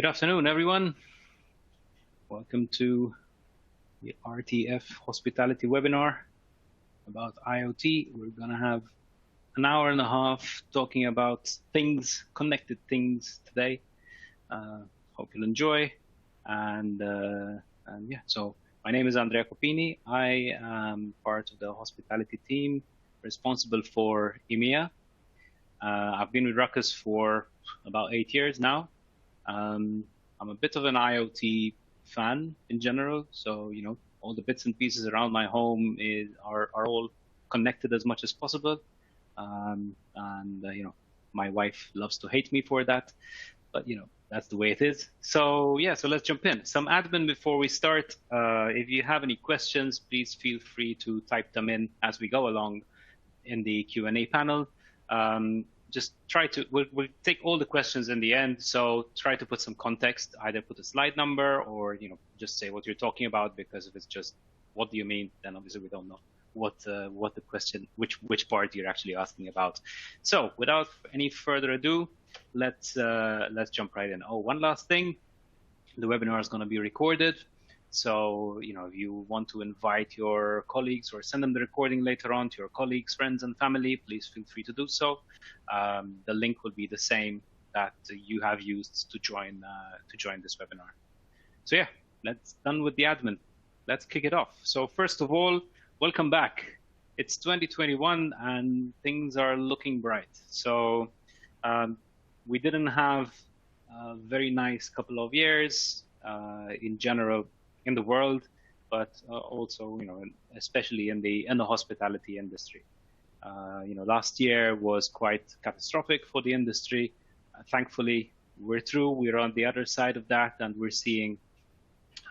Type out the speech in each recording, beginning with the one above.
Good afternoon, everyone. Welcome to the RTF hospitality webinar about IoT. We're going to have an hour and a half talking about things, connected things today. Hope you'll enjoy. And yeah, so my name is Andrea Copini. I am part of the hospitality team responsible for EMEA. I've been with Ruckus for about 8 years now. I'm a bit of an IoT fan in general, so all the bits and pieces around my home are all connected as much as possible, and my wife loves to hate me for that, but that's the way it is. So yeah, so let's jump in. Some admin before we start. If you have any questions, please feel free to type them in as we go along in the Q&A panel. Just try to, we'll take all the questions in the end, so try to put some context, either put a slide number or just say what you're talking about, because if it's just what do you mean, then obviously we don't know what the question, which part you're actually asking about. So without any further ado, let's jump right in. Oh, one last thing, the webinar is going to be recorded. So, if you want to invite your colleagues or send them the recording later on to your colleagues, friends, and family, please feel free to do so. The link will be the same that you have used to join this webinar. So yeah, let's done with the admin. Let's kick it off. So first of all, welcome back. It's 2021 and things are looking bright. So we didn't have a very nice couple of years in general in the world, but also, especially in the hospitality industry. Last year was quite catastrophic for the industry. Thankfully, we're through. We're on the other side of that, and we're seeing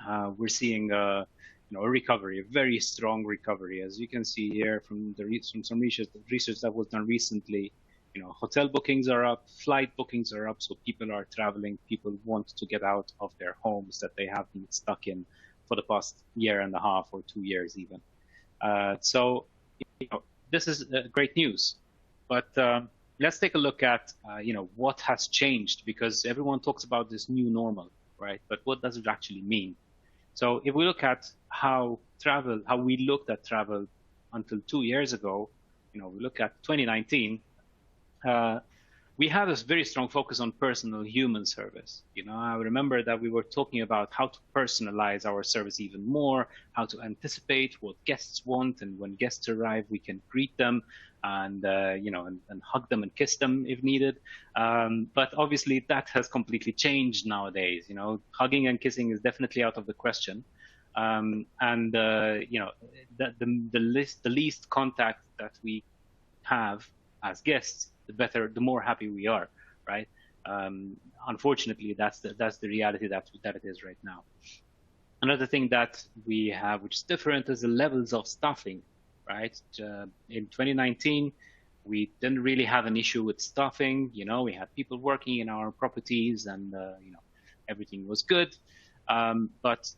a recovery, a very strong recovery, as you can see here from some research that was done recently. Hotel bookings are up, flight bookings are up, so people are traveling. People want to get out of their homes that they have been stuck in for the past year and a half or 2 years even. So, this is great news. But let's take a look at, what has changed, because everyone talks about this new normal, right? But what does it actually mean? So if we look at how we looked at travel until 2 years ago, we look at 2019, we had a very strong focus on personal human service. I remember that we were talking about how to personalize our service even more, how to anticipate what guests want, and when guests arrive, we can greet them and and hug them and kiss them if needed. But obviously that has completely changed nowadays. Hugging and kissing is definitely out of the question. The least contact that we have as guests, the more happy we are, right? Unfortunately, that's the reality that it is right now. Another thing that we have, which is different, is the levels of staffing, right? In 2019, we didn't really have an issue with staffing. We had people working in our properties, and everything was good. But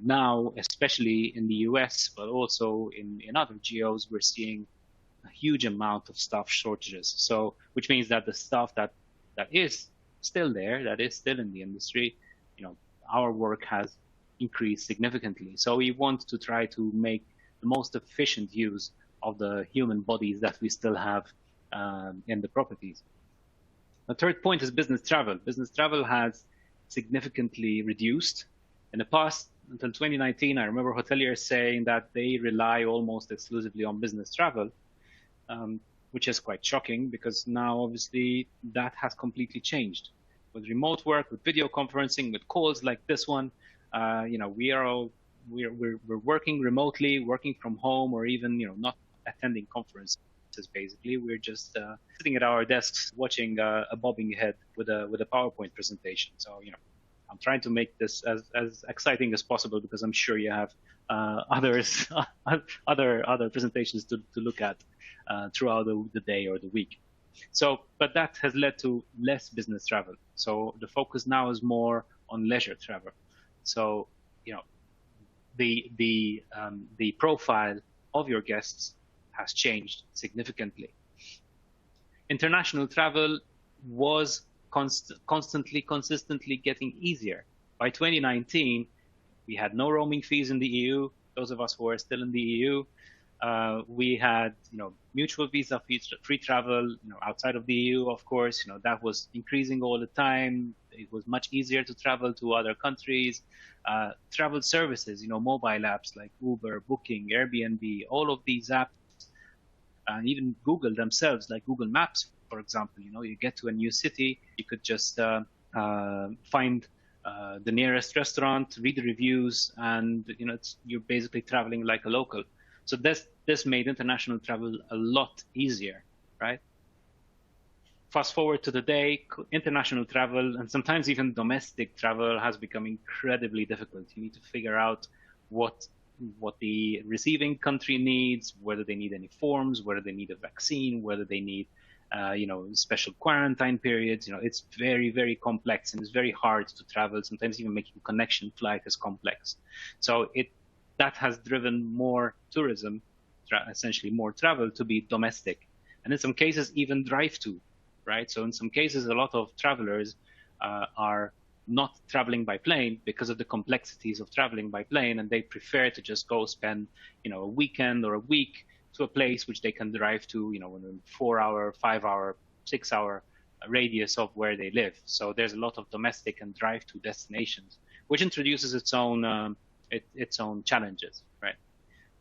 now, especially in the US, but also in other geos, we're seeing a huge amount of staff shortages. So, which means that the staff that is still there, that is still in the industry, our work has increased significantly. So we want to try to make the most efficient use of the human bodies that we still have in the properties. The third point is business travel. Business travel has significantly reduced. In the past, until 2019, I remember hoteliers saying that they rely almost exclusively on business travel. Which is quite shocking, because now obviously that has completely changed. With remote work, with video conferencing, with calls like this one, we're working remotely, working from home, or even not attending conferences. Basically, we're just sitting at our desks watching a bobbing head with a PowerPoint presentation. So I'm trying to make this as exciting as possible, because I'm sure you have other presentations to look at throughout the day or the week. So, but that has led to less business travel. So the focus now is more on leisure travel. So, the profile of your guests has changed significantly. International travel was consistently getting easier. By 2019, we had no roaming fees in the EU. Those of us who are still in the EU, we had, mutual visa free travel, outside of the EU, of course, that was increasing all the time. It was much easier to travel to other countries. Travel services, mobile apps like Uber, Booking, Airbnb, all of these apps, and even Google themselves, like Google Maps, for example, you get to a new city, you could just find the nearest restaurant, read the reviews, and you're basically traveling like a local. So this made international travel a lot easier, right? Fast forward to today, international travel and sometimes even domestic travel has become incredibly difficult. You need to figure out what the receiving country needs, whether they need any forms, whether they need a vaccine, whether they need special quarantine periods. It's very, very complex, and it's very hard to travel. Sometimes even making connection flight is complex. So that has driven more tourism, essentially more travel, to be domestic, and in some cases even drive to, right? So in some cases, a lot of travelers are not traveling by plane because of the complexities of traveling by plane, and they prefer to just go spend a weekend or a week to a place which they can drive to, in a 4-hour, 5-hour, 6-hour radius of where they live. So there's a lot of domestic and drive to destinations, which introduces its own challenges, right?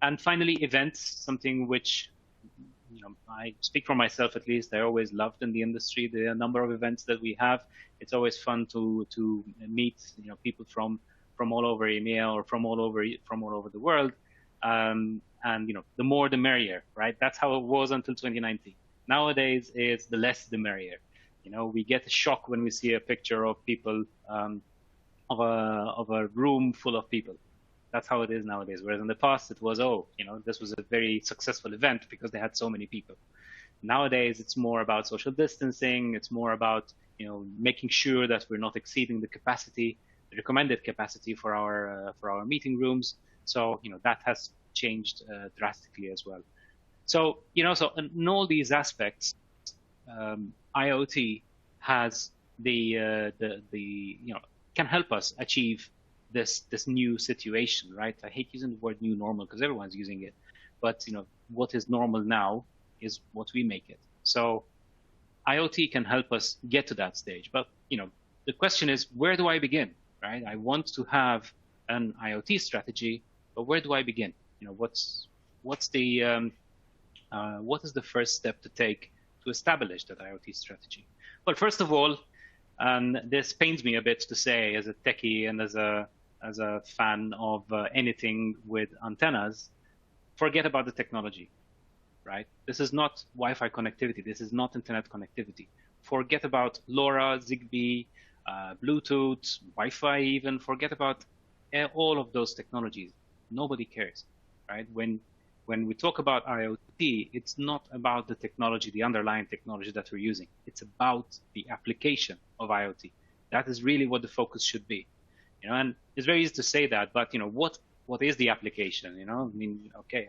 And finally, events, something which I speak for myself, at least. I always loved in the industry the number of events that we have. It's always fun to meet people from all over EMEA or from all over the world. And the more the merrier, right? That's how it was until 2019. Nowadays, it's the less the merrier. We get a shock when we see a picture of people of a room full of people. That's how it is nowadays. Whereas in the past, it was, this was a very successful event because they had so many people. Nowadays, it's more about social distancing. It's more about making sure that we're not exceeding the recommended capacity for our meeting rooms. So that has changed drastically as well. So so in all these aspects, IoT has can help us achieve this new situation, right? I hate using the word new normal because everyone's using it, but what is normal now is what we make it. So IoT can help us get to that stage. But the question is, where do I begin, right? I want to have an IoT strategy, but where do I begin? What is the first step to take to establish that IoT strategy? Well, first of all, this pains me a bit to say as a techie and as a fan of anything with antennas, forget about the technology, right? This is not Wi-Fi connectivity. This is not internet connectivity. Forget about LoRa, Zigbee, Bluetooth, Wi-Fi even. Forget about all of those technologies. Nobody cares, right? When we talk about IoT, it's not about the technology, the underlying technology that we're using. It's about the application of IoT. That is really what the focus should be. And it's very easy to say that, but what is the application? I mean, okay,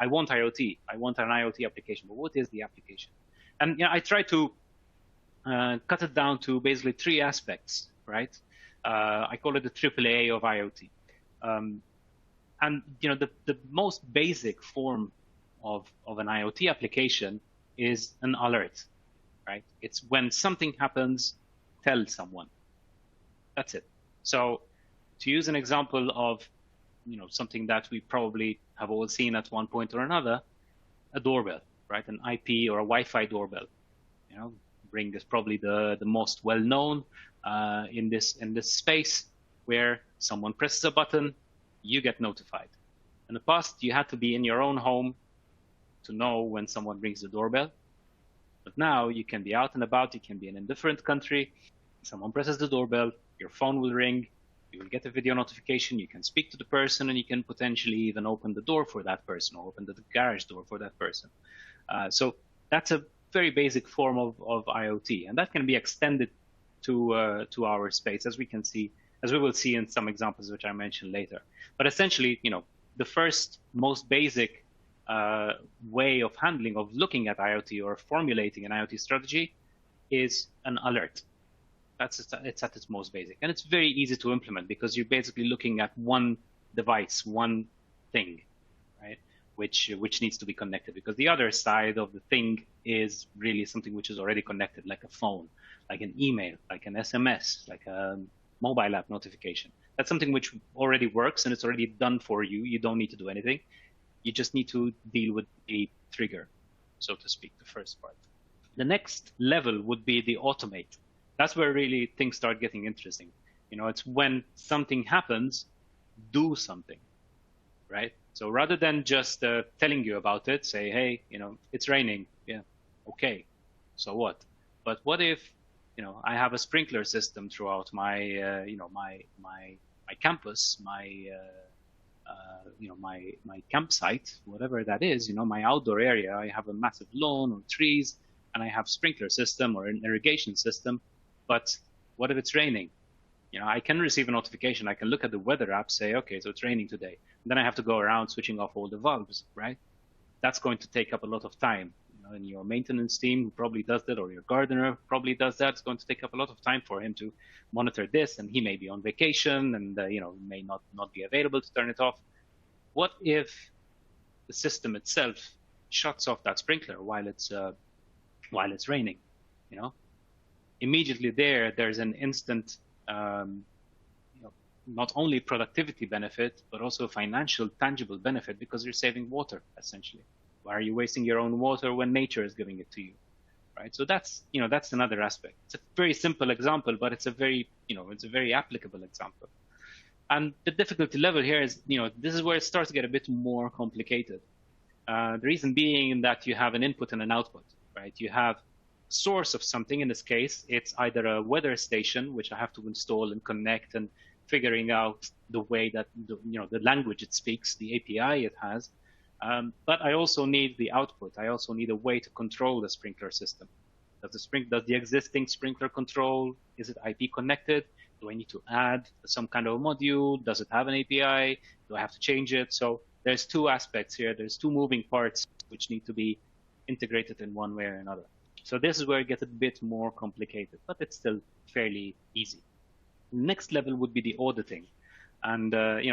I want IoT. I want an IoT application, but what is the application? And I try to cut it down to basically 3 aspects, right? I call it the AAA of IoT. And the most basic form of an IoT application is an alert, right? It's when something happens, tell someone. That's it. So to use an example of something that we probably have all seen at one point or another, a doorbell, right? An IP or a Wi-Fi doorbell. Ring is probably the most well-known in this space, where someone presses a button, you get notified. In the past, you had to be in your own home to know when someone rings the doorbell. But now you can be out and about. You can be in a different country. Someone presses the doorbell, your phone will ring, you will get a video notification, you can speak to the person, and you can potentially even open the door for that person or open the garage door for that person. So that's a very basic form of IoT, and that can be extended to our space, as we will see in some examples which I mentioned later. But essentially, the first most basic way of looking at IoT or formulating an IoT strategy is an alert. It's at its most basic, and it's very easy to implement because you're basically looking at one device, one thing, right? Which needs to be connected, because the other side of the thing is really something which is already connected, like a phone, like an email, like an SMS, like a mobile app notification. That's something which already works and it's already done for you. You don't need to do anything. You just need to deal with the trigger, so to speak, the first part. The next level would be the automate. That's where really things start getting interesting. It's when something happens, do something, right? So rather than just telling you about it, say, hey, it's raining. Yeah, okay. So what? But what if, I have a sprinkler system throughout my, my campus, my campsite, whatever that is, my outdoor area. I have a massive lawn or trees, and I have sprinkler system or an irrigation system. But what if it's raining? I can receive a notification. I can look at the weather app, say, okay, so it's raining today. And then I have to go around switching off all the valves, right? That's going to take up a lot of time. And your maintenance team who probably does that, or your gardener probably does that, it's going to take up a lot of time for him to monitor this. And he may be on vacation and, may not be available to turn it off. What if the system itself shuts off that sprinkler while it's raining? Immediately there's an instant, not only productivity benefit, but also financial tangible benefit, because you're saving water, essentially. Why are you wasting your own water when nature is giving it to you, right? So that's another aspect. It's a very simple example, but it's a very applicable example. And the difficulty level here is, this is where it starts to get a bit more complicated. The reason being that you have an input and an output, right? You have source of something. In this case, it's either a weather station, which I have to install and connect, and figuring out the way that the language it speaks, the API it has. But I also need the output. I also need a way to control the sprinkler system. Does the existing sprinkler control? Is it IP connected? Do I need to add some kind of module? Does it have an API? Do I have to change it? So there's two aspects here. There's two moving parts which need to be integrated in one way or another. So this is where it gets a bit more complicated, but it's still fairly easy. Next level would be the auditing. And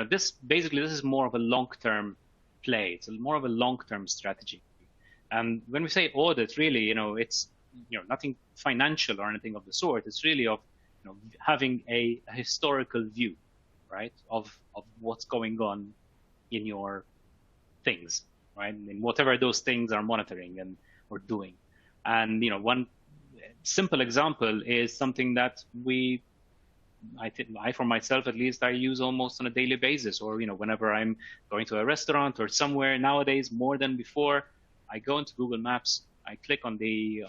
this is more of a long-term play. It's more of a long-term strategy. And when we say audit, really, it's nothing financial or anything of the sort. It's really of having a historical view, right, of what's going on in your things, right, and whatever those things are monitoring and or doing. And one simple example is something that I for myself at least, I use almost on a daily basis, or whenever I'm going to a restaurant or somewhere nowadays more than before, I go into Google Maps, I click on the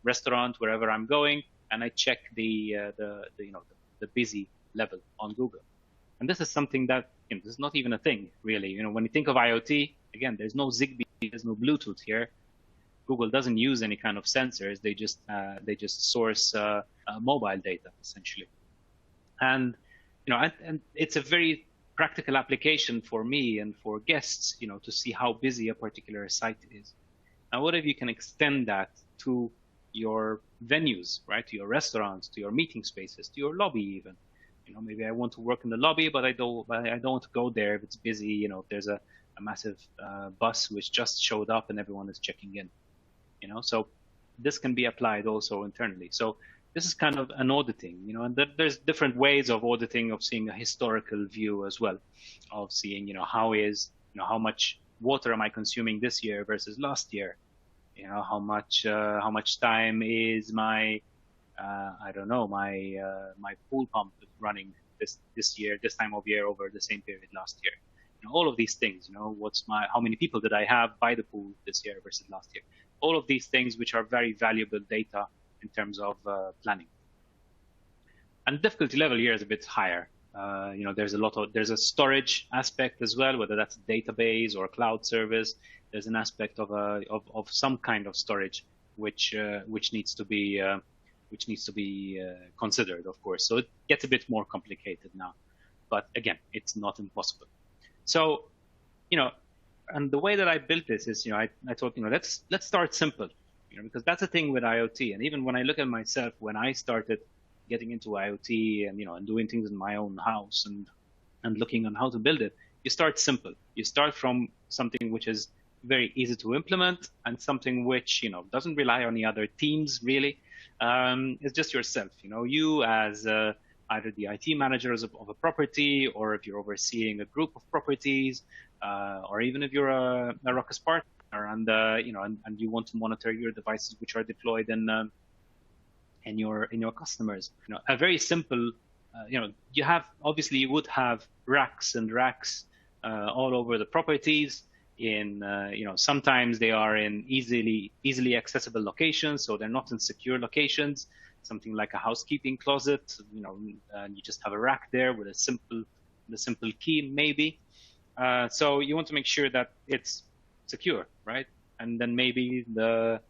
restaurant wherever I'm going, and I check the busy level on Google. And this is something that this is not even a thing really. When you think of IoT, again, there's no Zigbee, there's no Bluetooth here. Google doesn't use any kind of sensors. They just source mobile data essentially. And and it's a very practical application for me and for guests, to see how busy a particular site is. Now, what if you can extend that to your venues, right? To your restaurants, to your meeting spaces, to your lobby even. Maybe I want to work in the lobby, but I don't want to go there if it's busy. If there's a massive bus which just showed up and everyone is checking in. So this can be applied also internally. So this is kind of an auditing, and there's different ways of auditing, of seeing a historical view as well, of seeing, how much water am I consuming this year versus last year? How much time is my, my pool pump running this year, this time of year over the same period last year? All of these things, how many people did I have by the pool this year versus last year? All of these things, which are very valuable data in terms of planning. And difficulty level here is a bit higher. There's a storage aspect as well, whether that's a database or a cloud service. There's an aspect of some kind of storage which needs to be considered, of course. So it gets a bit more complicated now, but again, it's not impossible. So, and the way that I built this is, I thought, let's start simple. because that's the thing with IoT. And even when I look at myself, when I started getting into IoT and, and doing things in my own house and looking on how to build it, you start simple. You start from something which is very easy to implement and something which, doesn't rely on the other teams really. It's just yourself, you as either the IT managers of a property, or if you're overseeing a group of properties, or even if you're a Ruckus partner and, and you want to monitor your devices which are deployed in your customers. A very simple, you would have racks and racks all over the properties. Sometimes they are in easily accessible locations, so they're not in secure locations. Something like a housekeeping closet, and you just have a rack there with a simple key, maybe. So you want to make sure that it's secure, right? And then maybe the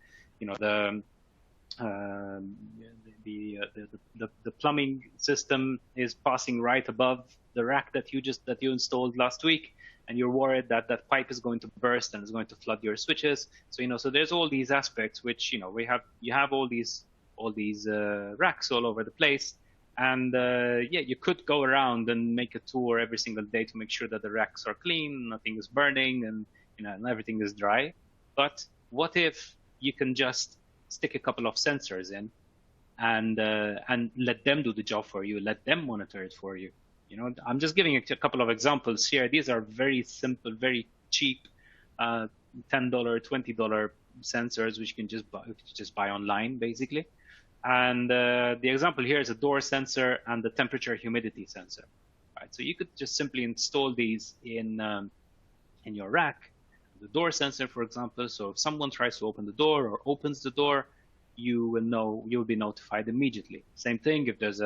plumbing system is passing right above the rack that you installed last week, and you're worried that that pipe is going to burst and is going to flood your switches. So so there's all these aspects which you have all these racks all over the place, and you could go around and make a tour every single day to make sure that the racks are clean, nothing is burning, and and everything is dry. But what if you can just stick a couple of sensors in and let them do the job for you, let them monitor it for you? I'm just giving a couple of examples here. These are very simple, very cheap, $10, $20 sensors, which you can just buy online, basically. And the example here is a door sensor and the temperature humidity sensor. Right? So you could just simply install these in your rack. The door sensor, for example. So if someone tries to open the door or opens the door, you will be notified immediately. Same thing if there's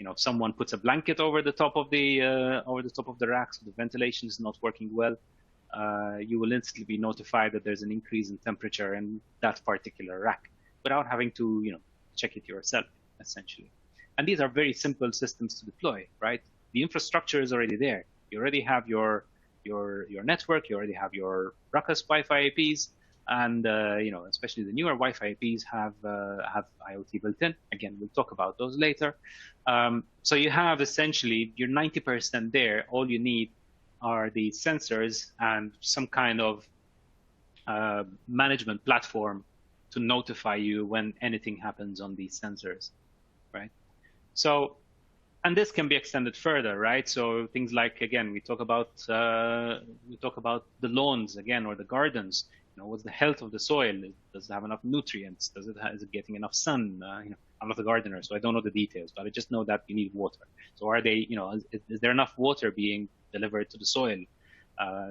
if someone puts a blanket over the top of the rack, so the ventilation is not working well, you will instantly be notified that there's an increase in temperature in that particular rack, without having to check it yourself, essentially. And these are very simple systems to deploy, right? The infrastructure is already there. You already have your network. You already have your Ruckus Wi-Fi IPs, and especially the newer Wi-Fi IPs have IoT built in. Again, we'll talk about those later. So you have essentially you're 90% there. All you need are the sensors and some kind of management platform to notify you when anything happens on these sensors, right? So, and this can be extended further, right? So things like, again, we talk about the lawns again, or the gardens. What's the health of the soil? Does it have enough nutrients? Is it getting enough sun? I'm not a gardener, so I don't know the details, but I just know that you need water. So are they, is there enough water being delivered to the soil?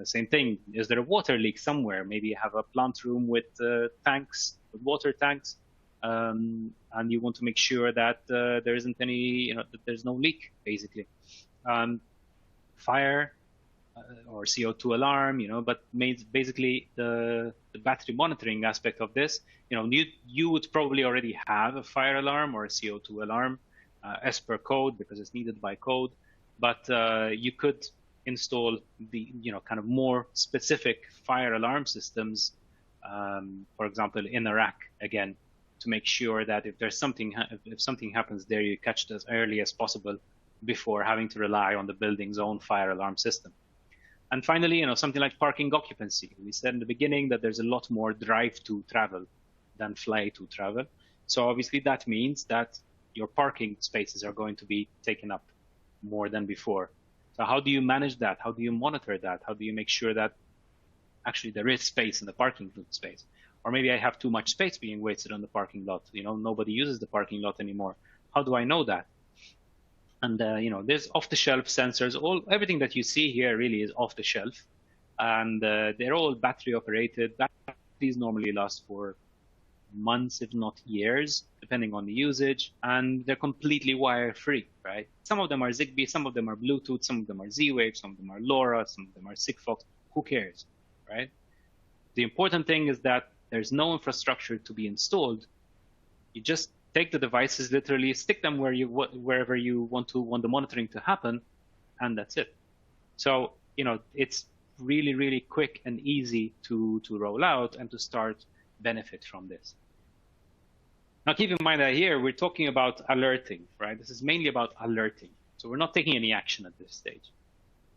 Same thing. Is there a water leak somewhere? Maybe you have a plant room with tanks, with water tanks, and you want to make sure that there isn't any, that there's no leak, basically. Fire or CO2 alarm, but basically the battery monitoring aspect of this, you would probably already have a fire alarm or a CO2 alarm as per code, because it's needed by code, but you could install the kind of more specific fire alarm systems, for example, in a rack, again, to make sure that if something happens there, you catch it as early as possible before having to rely on the building's own fire alarm system. And finally, something like parking occupancy. We said in the beginning that there's a lot more drive to travel than fly to travel. So obviously that means that your parking spaces are going to be taken up more than before. So how do you manage that? How do you monitor that? How do you make sure that actually there is space in the parking space? Or maybe I have too much space being wasted on the parking lot. Nobody uses the parking lot anymore. How do I know that? And there's off-the-shelf sensors. Everything that you see here really is off-the-shelf, and they're all battery operated. Batteries normally last for months, if not years, depending on the usage, and they're completely wire-free, right? Some of them are Zigbee, some of them are Bluetooth, some of them are Z-Wave, some of them are LoRa, some of them are Sigfox. Who cares, right? The important thing is that there's no infrastructure to be installed. You just take the devices, literally stick them wherever you want the monitoring to happen, and that's it. So it's really, really quick and easy to roll out and to start benefit from this. Now, keep in mind that here we're talking about alerting, right? This is mainly about alerting. So we're not taking any action at this stage.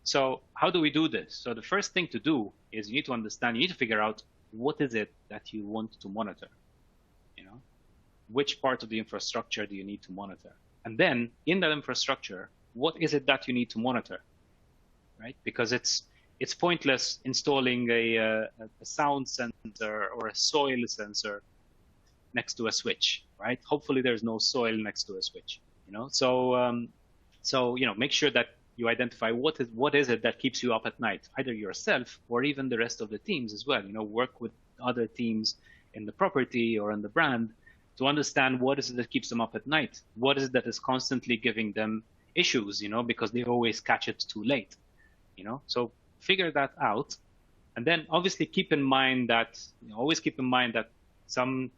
So how do we do this? So the first thing to do is you need to understand, you need to figure out what is it that you want to monitor, you know? Which part of the infrastructure do you need to monitor? And then in that infrastructure, what is it that you need to monitor, right? Because it's pointless installing a sound sensor or a soil sensor next to a switch, right? Hopefully there's no soil next to a switch, you know? So you know, make sure that you identify what is it that keeps you up at night, either yourself or even the rest of the teams as well. You know, work with other teams in the property or in the brand to understand what is it that keeps them up at night. What is it that is constantly giving them issues, you know, because they always catch it too late, you know? So figure that out. And then obviously keep in mind that, you know, always keep in mind that some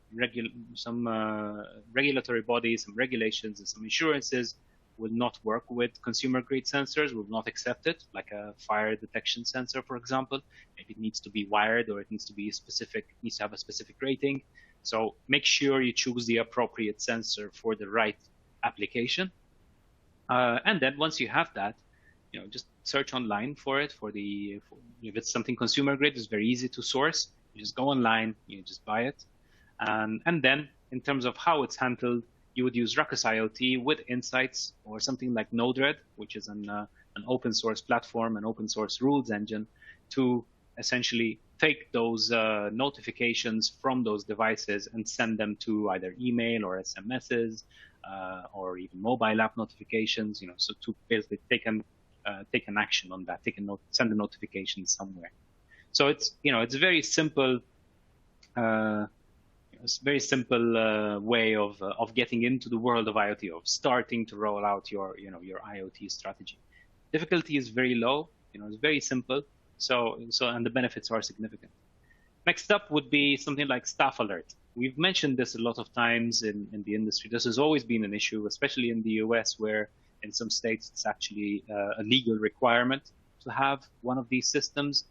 regulatory bodies, some regulations, and some insurances will not work with consumer grade sensors, will not accept it, like a fire detection sensor, for example. Maybe it needs to be wired or it needs to be specific, needs to have a specific rating. So make sure you choose the appropriate sensor for the right application. And then once you have that, you know, just search online for it. If it's something consumer grade, it's very easy to source. You just go online, you just buy it. And then in terms of how it's handled, you would use Ruckus IoT with Insights or something like Node-RED, which is an open source platform, an open source rules engine, to essentially take those notifications from those devices and send them to either email or SMSs or even mobile app notifications. You know, so to basically take an action on that, send a notification somewhere. So it's, you know, it's a very simple. It's a very simple way of getting into the world of IoT, of starting to roll out your IoT strategy. Difficulty is very low, you know, it's very simple. So and the benefits are significant. Next up would be something like staff alert. We've mentioned this a lot of times in the industry. This has always been an issue, especially in the US, where in some states it's actually a legal requirement to have one of these systems.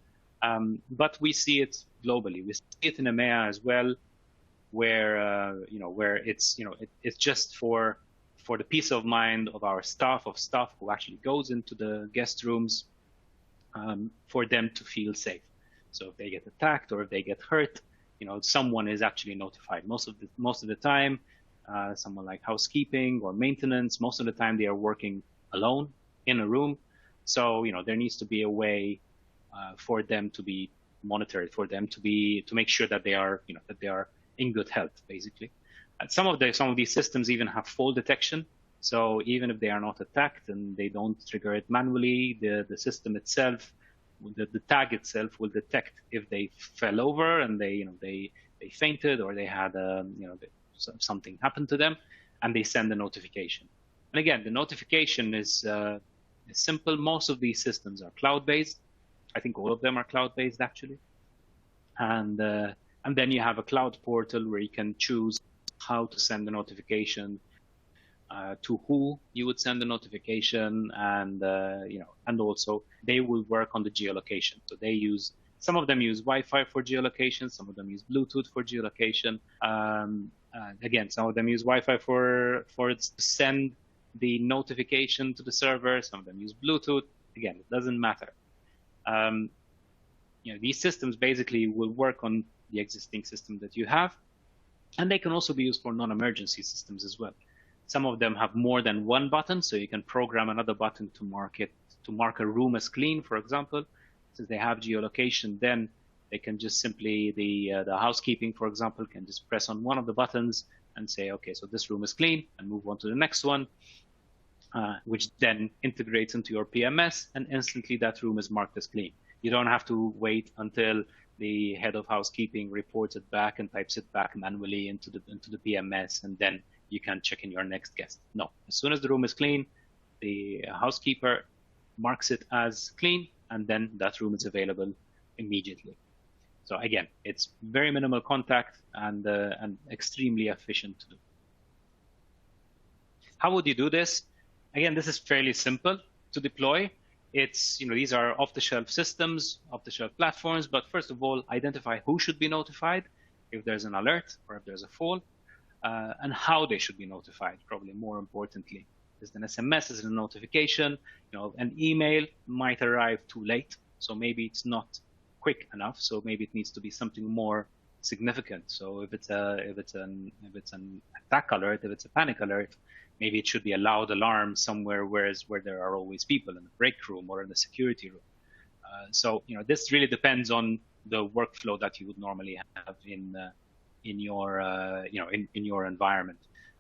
But we see it globally. We see it in EMEA as well, where where it's it's just for the peace of mind of our staff who actually goes into the guest rooms, for them to feel safe. So if they get attacked or if they get hurt, you know, someone is actually notified. Most of the time, someone like housekeeping or maintenance, most of the time they are working alone in a room. So you know, there needs to be a way for them to be monitored, for them to make sure that they are in good health, basically. And some of these systems even have fall detection. So even if they are not attacked and they don't trigger it manually, the system itself, the tag itself will detect if they fell over and they fainted or they had something happened to them, and they send a notification. And again, the notification is simple. Most of these systems are cloud-based. I think all of them are cloud-based actually. And then you have a cloud portal where you can choose how to send the notification, to who you would send the notification, and and also they will work on the geolocation. So some of them use Wi-Fi for geolocation, some of them use Bluetooth for geolocation. Again, some of them use Wi-Fi for to send the notification to the server. Some of them use Bluetooth. Again, it doesn't matter. These systems basically will work on the existing system that you have, and they can also be used for non-emergency systems as well. Some of them have more than one button, so you can program another button to mark a room as clean, for example. Since they have geolocation, then they can just simply, the housekeeping, for example, can just press on one of the buttons and say, okay, so this room is clean, and move on to the next one, which then integrates into your PMS, and instantly that room is marked as clean. You don't have to wait until the head of housekeeping reports it back and types it back manually into the PMS, and then you can check in your next guest. No, as soon as the room is clean, the housekeeper marks it as clean, and then that room is available immediately. So again, it's very minimal contact and extremely efficient to do. How would you do this? Again, this is fairly simple to deploy. It's, these are off-the-shelf systems, off-the-shelf platforms, but first of all, identify who should be notified if there's an alert or if there's a fall. and how they should be notified, probably more importantly. Is it an SMS? Is it a notification? An email might arrive too late, so maybe it's not quick enough. So maybe it needs to be something more significant. So if it's an attack alert, if it's a panic alert, maybe it should be a loud alarm somewhere where there are always people in the break room or in the security room. So this really depends on the workflow that you would normally have in your in your environment.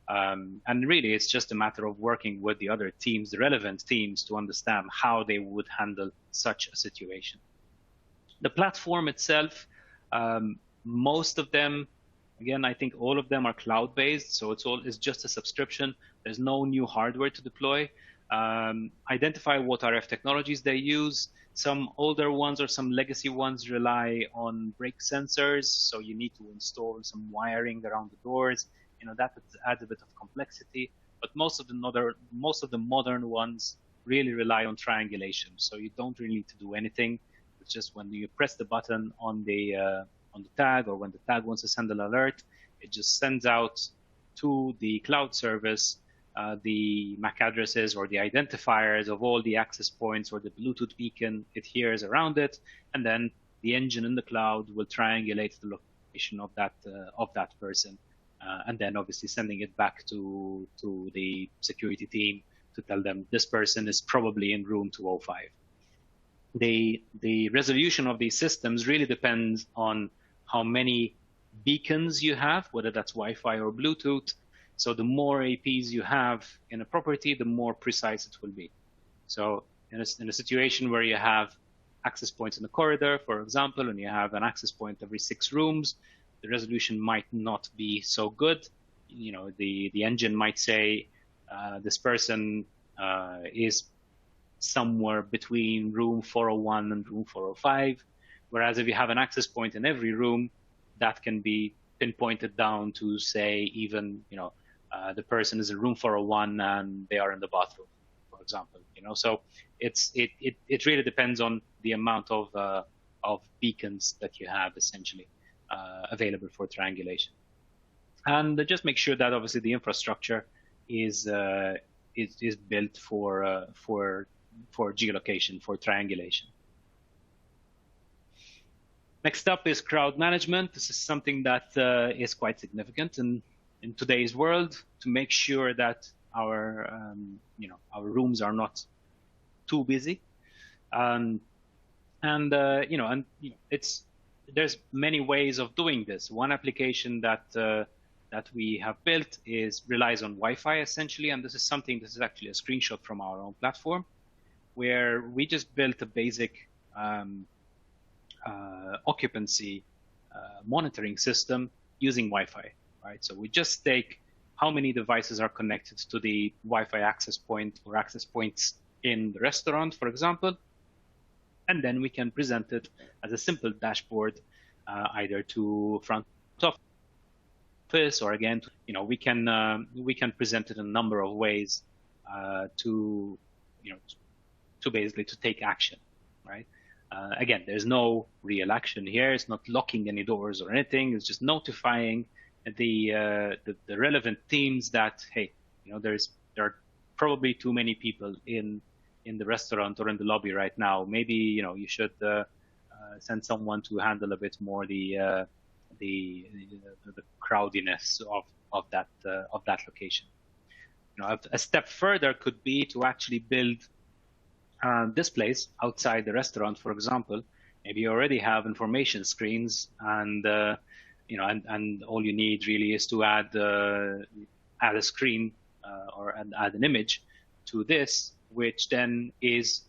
And really, it's just a matter of working with the other teams, the relevant teams, to understand how they would handle such a situation. The platform itself, most of them, again, I think all of them are cloud-based, so it's just a subscription. There's no new hardware to deploy. Identify what RF technologies they use. Some older ones or some legacy ones rely on brake sensors, so you need to install some wiring around the doors. That adds a bit of complexity. But most of the modern ones really rely on triangulation, so you don't really need to do anything. It's just when you press the button on the tag, or when the tag wants to send an alert, it just sends out to the cloud service the MAC addresses or the identifiers of all the access points or the Bluetooth beacon it hears around it, and then the engine in the cloud will triangulate the location of that person, and then obviously sending it back to the security team to tell them this person is probably in room 205. The resolution of these systems really depends on how many beacons you have, whether that's Wi-Fi or Bluetooth. So the more APs you have in a property, the more precise it will be. So in a situation where you have access points in the corridor, for example, and you have an access point every 6 rooms, the resolution might not be so good. The engine might say this person is somewhere between room 401 and room 405. Whereas if you have an access point in every room, that can be pinpointed down to say even, the person is in room 401 and they are in the bathroom, for example. So it really depends on the amount of beacons that you have essentially available for triangulation. And just make sure that obviously the infrastructure is built for geolocation, for triangulation. Next up is crowd management. This is something that is quite significant in today's world, to make sure that our rooms are not too busy. There's many ways of doing this. One application that we have built relies on Wi-Fi essentially, and this is actually a screenshot from our own platform, where we just built a basic occupancy monitoring system using Wi-Fi, right? So we just take how many devices are connected to the Wi-Fi access point or access points in the restaurant, for example, and then we can present it as a simple dashboard, either to front office or again, we can present it in a number of ways to basically to take action, right? Again, there's no real action here. It's not locking any doors or anything. It's just notifying the relevant teams that, hey, there are probably too many people in the restaurant or in the lobby right now. Maybe you should send someone to handle a bit more the crowdiness of that location. A step further could be to actually build displays outside the restaurant, for example. Maybe you already have information screens, and and all you need really is to add a screen or add an image to this, which then is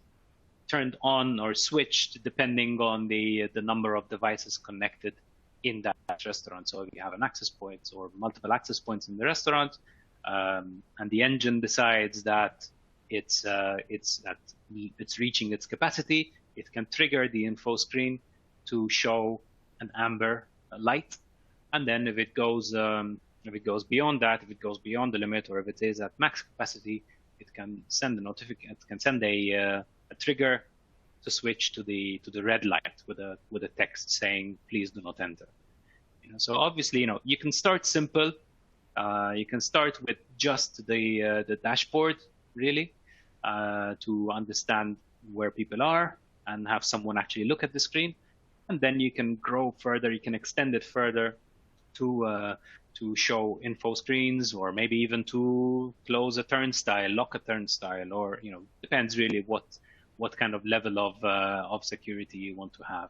turned on or switched depending on the number of devices connected in that restaurant. So if you have an access point or multiple access points in the restaurant, and the engine decides that it's reaching its capacity, it can trigger the info screen to show an amber light, and then if it goes beyond that, if it goes beyond the limit, or if it is at max capacity, it can send a notification. It can send a trigger to switch to the red light with a text saying, "Please do not enter." So obviously, you can start simple, You can start with just the dashboard, really, to understand where people are and have someone actually look at the screen. And then you can grow further. You can extend it further to show info screens, or maybe even to close a turnstile, lock a turnstile, or depends really what kind of level of security you want to have.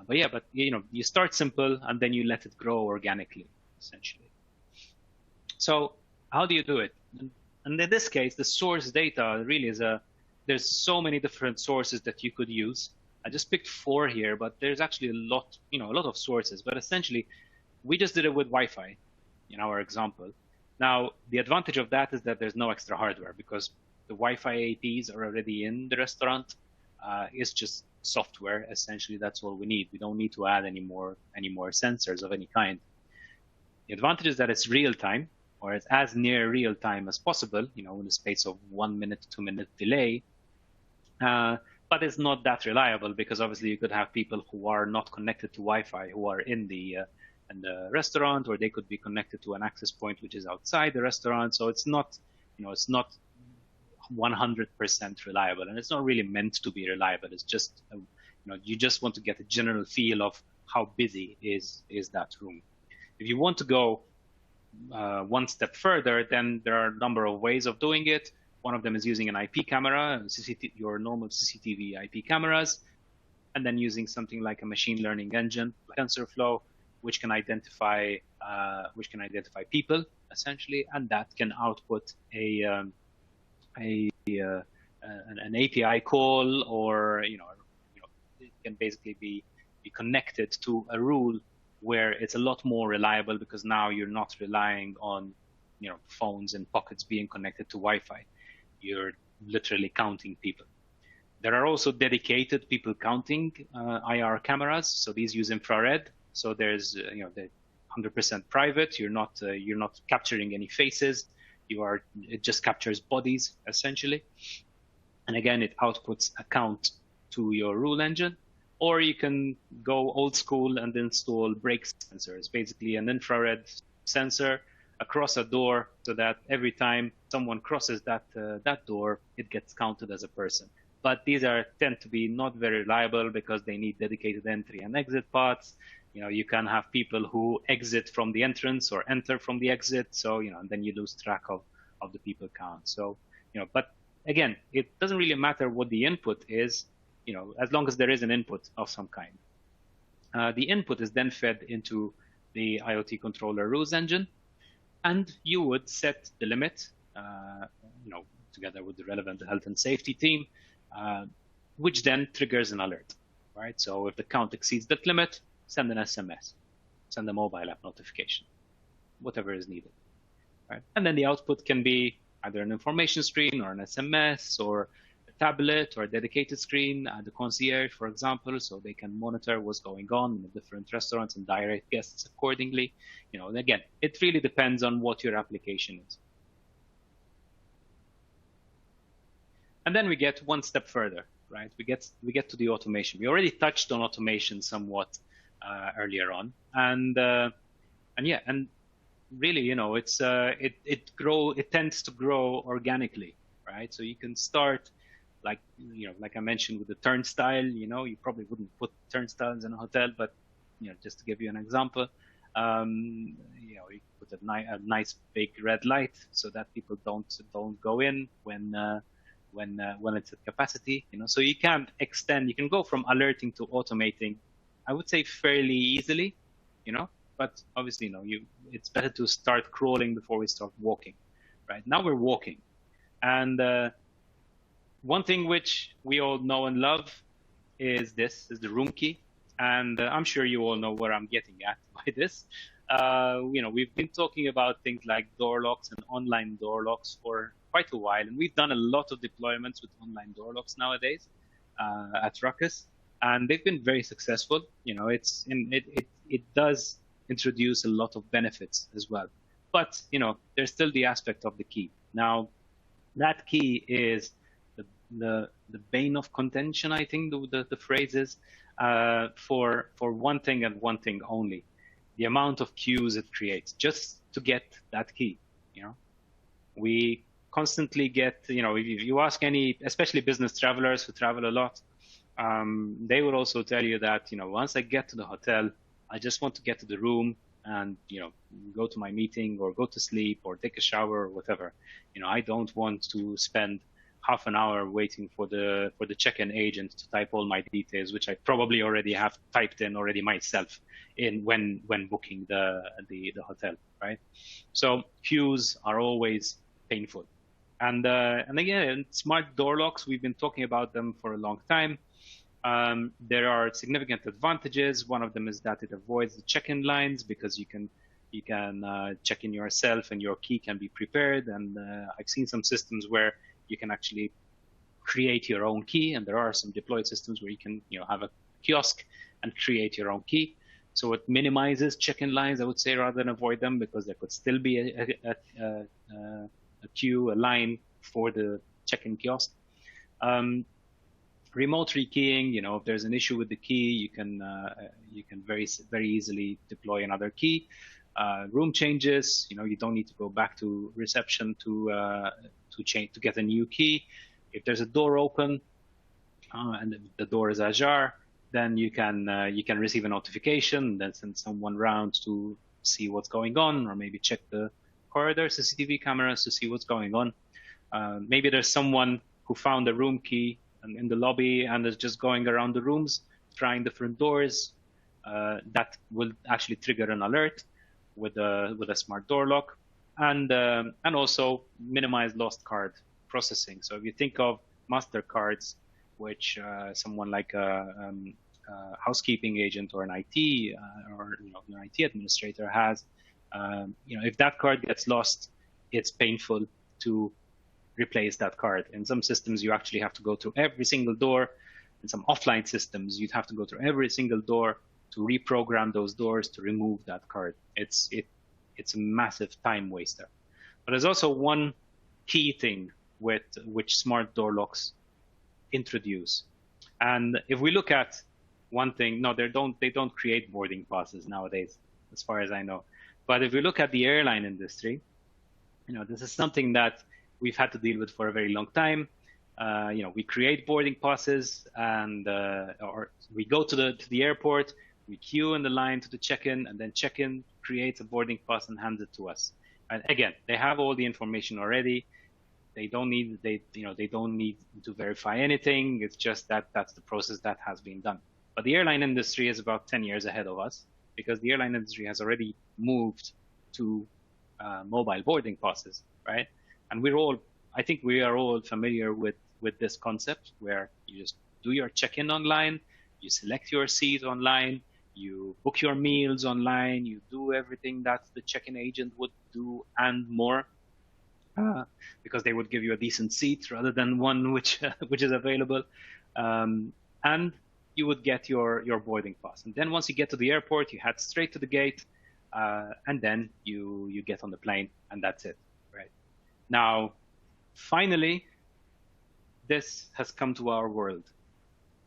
But you start simple and then you let it grow organically, essentially. So how do you do it? And in this case, the source data really is there's so many different sources that you could use. I just picked 4 here, but there's actually a lot of sources. But essentially, we just did it with Wi-Fi in our example. Now, the advantage of that is that there's no extra hardware, because the Wi-Fi APs are already in the restaurant. It's just software. Essentially, that's all we need. We don't need to add any more sensors of any kind. The advantage is that it's real time, or it's as near real time as possible, in the space of 1 minute, 2 minute delay. But it's not that reliable, because obviously you could have people who are not connected to Wi-Fi who are in the restaurant, or they could be connected to an access point which is outside the restaurant. So it's not, it's not 100% reliable, and it's not really meant to be reliable. It's just, you just want to get a general feel of how busy is that room. If you want to go one step further, then there are a number of ways of doing it. One of them is using an IP camera, your normal CCTV IP cameras, and then using something like a machine learning engine, TensorFlow, which can identify people essentially, and that can output an API call, or it can basically be connected to a rule where it's a lot more reliable, because now you're not relying on phones in pockets being connected to Wi-Fi. You're literally counting people. There are also dedicated people counting IR cameras. So these use infrared. So there's they're 100% private. You're not capturing any faces. It just captures bodies essentially. And again, it outputs a count to your rule engine. Or you can go old school and install brake sensors, basically an infrared sensor across a door, so that every time someone crosses that door, it gets counted as a person. But these tend to be not very reliable, because they need dedicated entry and exit paths. You can have people who exit from the entrance or enter from the exit. So, and then you lose track of the people count. So, but again, it doesn't really matter what the input is, as long as there is an input of some kind. The input is then fed into the IoT controller rules engine, and you would set the limit, together with the relevant health and safety team, which then triggers an alert, right? So if the count exceeds that limit, send an SMS, send a mobile app notification, whatever is needed, right? And then the output can be either an information screen, or an SMS, or a tablet, or a dedicated screen, the concierge, for example, so they can monitor what's going on in the different restaurants and direct guests accordingly. And again, it really depends on what your application is. And then we get one step further, right? We get to the automation. We already touched on automation somewhat earlier on, and really, it tends to grow organically, right? So you can start, like I mentioned with the turnstile. You probably wouldn't put turnstiles in a hotel, but just to give you an example, you put a nice big red light so that people don't go in when it's at capacity. So you can extend. You can go from alerting to automating, I would say, fairly easily. But obviously, it's better to start crawling before we start walking, right? Now we're walking, and one thing which we all know and love is the room key, and I'm sure you all know where I'm getting at by this. We've been talking about things like door locks and online door locks for quite a while, and we've done a lot of deployments with online door locks nowadays at Ruckus, and they've been very successful. It does introduce a lot of benefits as well, but there's still the aspect of the key. Now, that key is the bane of contention, I think the phrase is, for one thing and one thing only: the amount of queues it creates. Just to get that key. We constantly get, if you ask any, especially business travelers who travel a lot, they will also tell you that, once I get to the hotel, I just want to get to the room and, go to my meeting or go to sleep or take a shower or whatever. I don't want to spend half an hour waiting for the check-in agent to type all my details, which I probably already have typed in already myself when booking the hotel, right? So queues are always painful. And again, smart door locks, we've been talking about them for a long time. There are significant advantages. One of them is that it avoids the check-in lines because you can check in yourself and your key can be prepared. And I've seen some systems where you can actually create your own key, and there are some deployed systems where you can have a kiosk and create your own key. So it minimizes check-in lines, I would say, rather than avoid them, because there could still be a queue, a line for the check-in kiosk. Remote rekeying, if there's an issue with the key, you can very easily deploy another key. Room changes, you don't need to go back to reception to get a new key. If there's a door open and the door is ajar, then you can receive a notification that sends someone round to see what's going on, or maybe check the corridor CCTV cameras to see what's going on. Maybe there's someone who found a room key in the lobby and is just going around the rooms, trying different doors. That will actually trigger an alert with a smart door lock, and also minimize lost card processing. So if you think of MasterCards, which someone like a housekeeping agent or an IT or an IT administrator has, if that card gets lost, it's painful to replace that card. In some systems, you actually have to go through every single door. In some offline systems, you'd have to go through every single door to reprogram those doors to remove that card. It's a massive time waster. But there's also one key thing which smart door locks introduce. And if we look at one thing, no, they don't create boarding passes nowadays, as far as I know. But if we look at the airline industry, this is something that we've had to deal with for a very long time. We create boarding passes, and or we go to the airport, we queue in the line to the check-in, and then check-in creates a boarding pass and hands it to us. And again, they have all the information already. They don't need to verify anything. It's just that's the process that has been done. But the airline industry is about 10 years ahead of us, because the airline industry has already moved to mobile boarding passes, right? And I think we are all familiar with this concept, where you just do your check-in online, you select your seat online, you book your meals online, you do everything that the check-in agent would do and more, because they would give you a decent seat rather than one which is available, and you would get your boarding pass. And then once you get to the airport, you head straight to the gate, and then you get on the plane, and that's it, right? Now, finally, this has come to our world,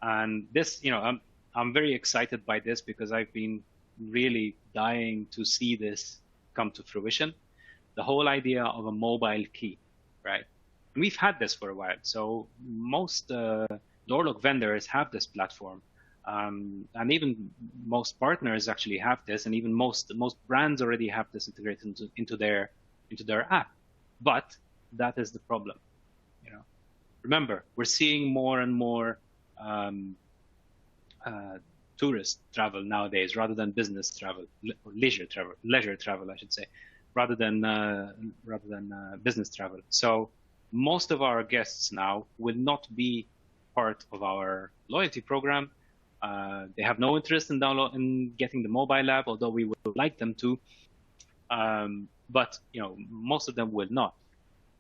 and this, I'm very excited by this, because I've been really dying to see this come to fruition. The whole idea of a mobile key, right? And we've had this for a while. So most door lock vendors have this platform, and even most partners actually have this, and even most brands already have this integrated into their app. But that is the problem. Remember, we're seeing more and more tourist travel nowadays, rather than business travel, or leisure travel, I should say, rather than business travel. So most of our guests now will not be part of our loyalty program. They have no interest in getting the mobile app, although we would like them to. But most of them will not.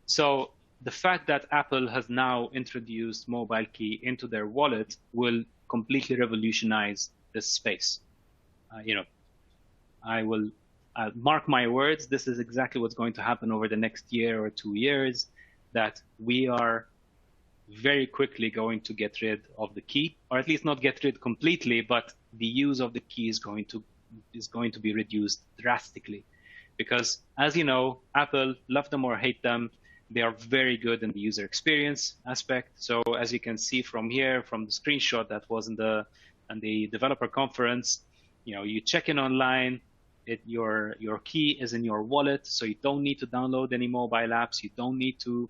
So the fact that Apple has now introduced mobile key into their wallet will completely revolutionize this space. I will mark my words. This is exactly what's going to happen over the next year or 2 years, that we are very quickly going to get rid of the key, or at least not get rid completely, but the use of the key is going to be reduced drastically. because as you know, Apple, love them or hate them, they are very good in the user experience aspect. So as you can see from here, from the screenshot that was in the developer conference, you check in online, your key is in your wallet, so you don't need to download any mobile apps. You don't need to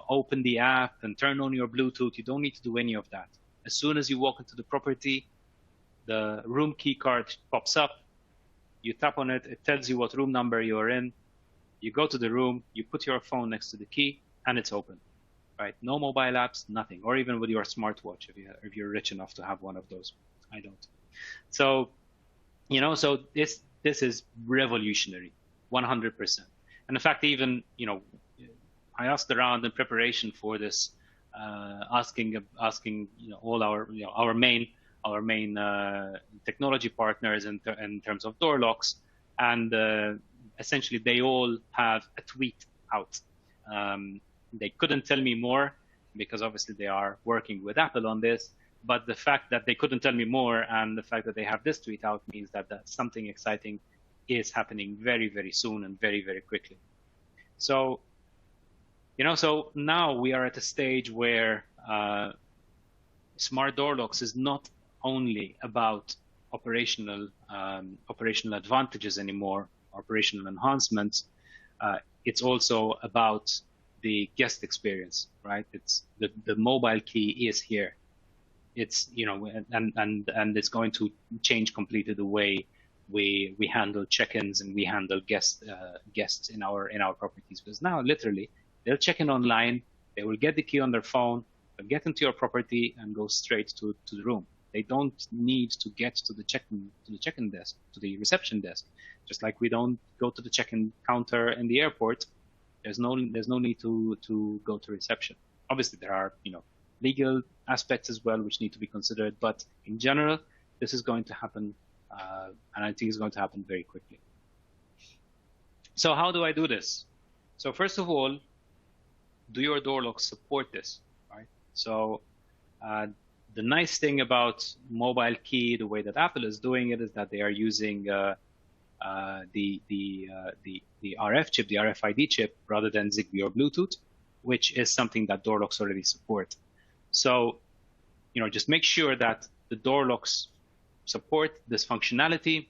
open the app and turn on your Bluetooth. You don't need to do any of that. As soon as you walk into the property, the room key card pops up. You tap on it. It tells you what room number you're in. You go to the room. You put your phone next to the key, and it's open. Right? No mobile apps, nothing. Or even with your smartwatch, if you're rich enough to have one of those. I don't. So, so this is revolutionary, 100%. And in fact, even I asked around in preparation for this, asking all our main technology partners in terms of door locks, and essentially they all have a tweet out. They couldn't tell me more because obviously they are working with Apple on this, but the fact that they couldn't tell me more and the fact that they have this tweet out means that something exciting is happening very, very soon and very, very quickly. So, so now we are at a stage where smart door locks is not only about operational advantages anymore, operational enhancements. It's also about the guest experience, right? It's the mobile key is here. It's and it's going to change completely the way we handle check-ins and we handle guests in our properties, because now literally they'll check in online, they will get the key on their phone, they'll get into your property and go straight to the room. They don't need to get to the check-in desk, to the reception desk. Just like we don't go to the check-in counter in the airport, there's no need to go to reception. Obviously, there are legal aspects as well which need to be considered, but in general, this is going to happen, and I think it's going to happen very quickly. So how do I do this? So first of all, do your door locks support this, right? So the nice thing about mobile key, the way that Apple is doing it, is that they are using the RF chip, the RFID chip, rather than Zigbee or Bluetooth, which is something that door locks already support. So, just make sure that the door locks support this functionality.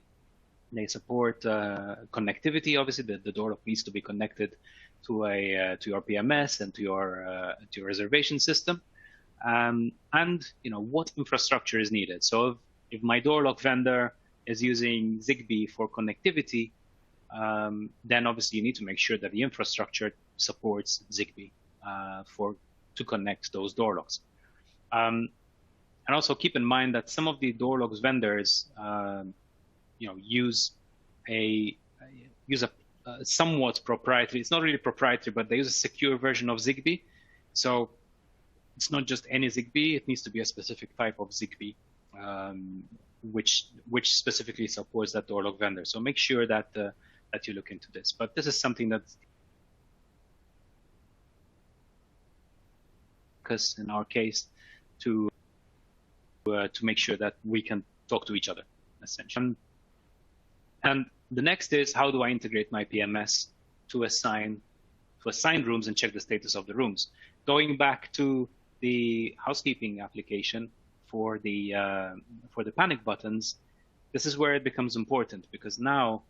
They support connectivity. Obviously, the door lock needs to be connected to your PMS and to your reservation system. And what infrastructure is needed. So if my door lock vendor is using Zigbee for connectivity, then obviously you need to make sure that the infrastructure supports Zigbee to connect those door locks. And also keep in mind that some of the door locks vendors, use a somewhat proprietary. It's not really proprietary, but they use a secure version of Zigbee. So it's not just any Zigbee. It needs to be a specific type of Zigbee, which specifically supports that door lock vendor. So make sure that you look into this. But this is something that's, because in our case, to make sure that we can talk to each other, essentially. And the next is, how do I integrate my PMS to assign rooms and check the status of the rooms? Going back to the housekeeping application for the panic buttons, this is where it becomes important, because now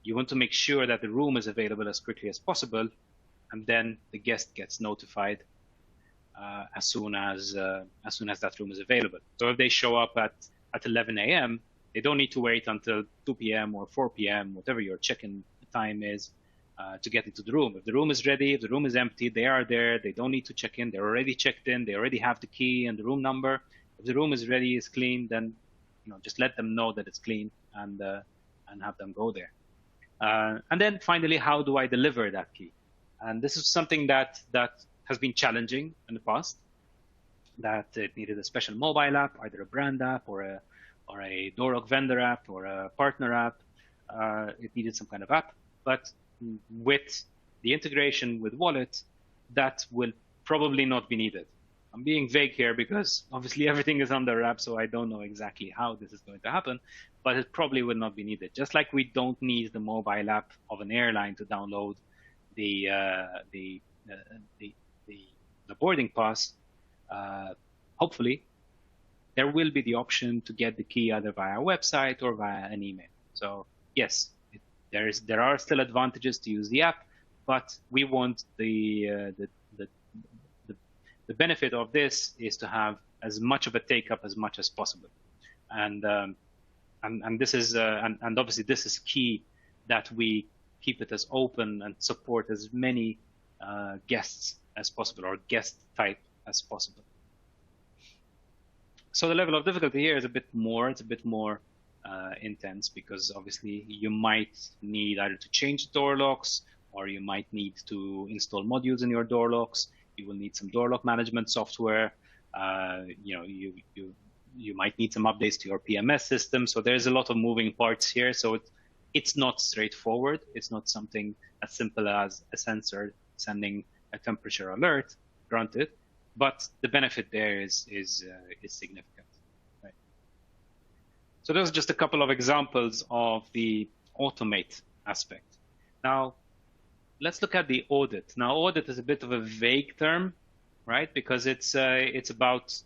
you want to make sure that the room is available as quickly as possible, and then the guest gets notified as soon as that room is available. So if they show up at 11 a.m., they don't need to wait until 2 p.m. or 4 p.m., whatever your check-in time is, to get into the room. If the room is ready, if the room is empty, they are there. They don't need to check in. They're already checked in. They already have the key and the room number. If the room is ready, is clean, then just let them know that it's clean and have them go there. And then finally, how do I deliver that key? And this is something that has been challenging in the past. That it needed a special mobile app, either a brand app or a door lock vendor app or a partner app. It needed some kind of app, but with the integration with Wallet, that will probably not be needed. I'm being vague here because obviously everything is under app, so I don't know exactly how this is going to happen. but it probably will not be needed. Just like we don't need the mobile app of an airline to download the boarding pass. Hopefully, there will be the option to get the key either via a website or via an email. So yes, there are still advantages to use the app, but we want the benefit of this is to have as much of a take up as much as possible, and this is and obviously this is key, that we keep it as open and support as many guests as possible, or guest type as possible. So the level of difficulty here is a bit more. It's a bit more intense, because obviously you might need either to change door locks, or you might need to install modules in your door locks. You will need some door lock management software. You might need some updates to your PMS system. So there's a lot of moving parts here. So it's not straightforward. It's not something as simple as a sensor sending a temperature alert, granted, but the benefit there is significant. Right? So those are just a couple of examples of the automate aspect. Now, let's look at the audit. Now, audit is a bit of a vague term, right? Because it's about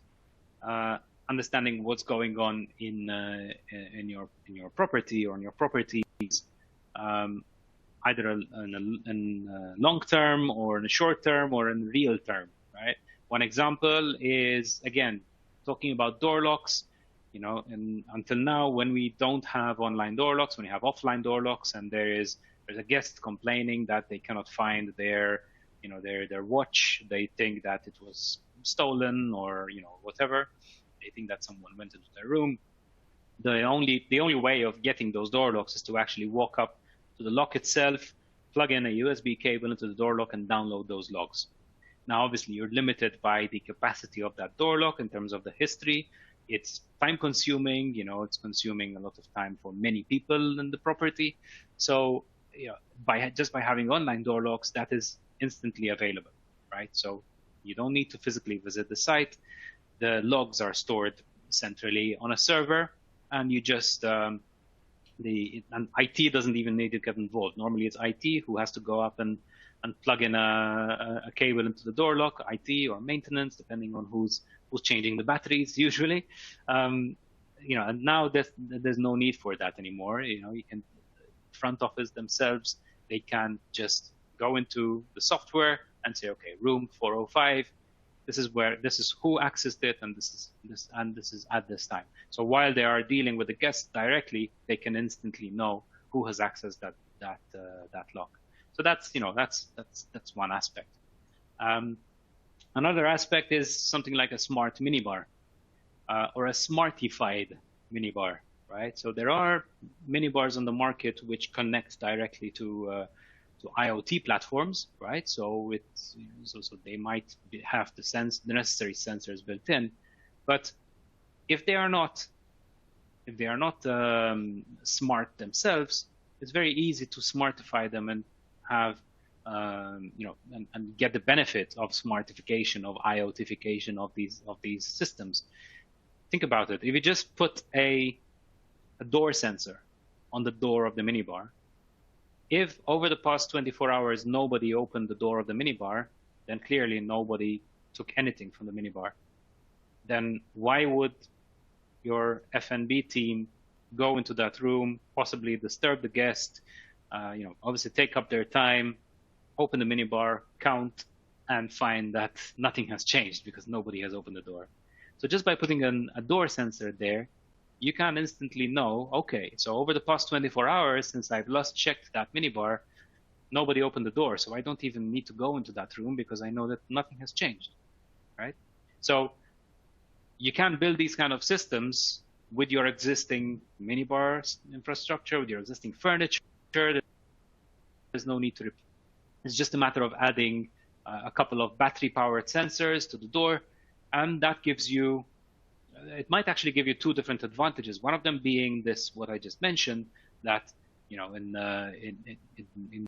understanding what's going on in your property or in your properties, either in a long term or in a short term or in real term, right? One example is, again, talking about door locks. And until now, when we don't have online door locks, when we have offline door locks, and there's a guest complaining that they cannot find their watch, they think that it was stolen, or whatever. They think that someone went into their room. The only way of getting those door locks is to actually walk up to the lock itself, plug in a USB cable into the door lock, and download those logs. Now, obviously, you're limited by the capacity of that door lock in terms of the history. It's time consuming, it's consuming a lot of time for many people in the property. So, by having online door locks, that is instantly available, right? So you don't need to physically visit the site. The logs are stored centrally on a server, and you just and IT doesn't even need to get involved. Normally, it's IT who has to go up and plug in a cable into the door lock, IT or maintenance, depending on who's changing the batteries usually. And now there's no need for that anymore. You can, front office themselves, they can just go into the software and say, okay, room 405, this is who accessed it, and this is at this time. So while they are dealing with the guest directly, they can instantly know who has accessed that lock. So that's one aspect. Another aspect is something like a smart minibar or a smartified minibar, right? So there are minibars on the market which connect directly to IoT platforms, right? So they might have the necessary sensors built in, but if they are not smart themselves, it's very easy to smartify them and have and get the benefit of smartification, of IoTification of these systems. Think about it. If you just put a door sensor on the door of the minibar, if over the past 24 hours nobody opened the door of the minibar, then clearly nobody took anything from the minibar. Then why would your F&B team go into that room, possibly disturb the guest, obviously take up their time, open the minibar, count, and find that nothing has changed because nobody has opened the door? So just by putting a door sensor there, you can instantly know, okay, so over the past 24 hours, since I've last checked that minibar, nobody opened the door. So I don't even need to go into that room because I know that nothing has changed, right? So you can build these kind of systems with your existing minibar infrastructure, with your existing furniture. There's no need to. It's just a matter of adding a couple of battery-powered sensors to the door, and that gives you. It might actually give you two different advantages. One of them being this, what I just mentioned, that in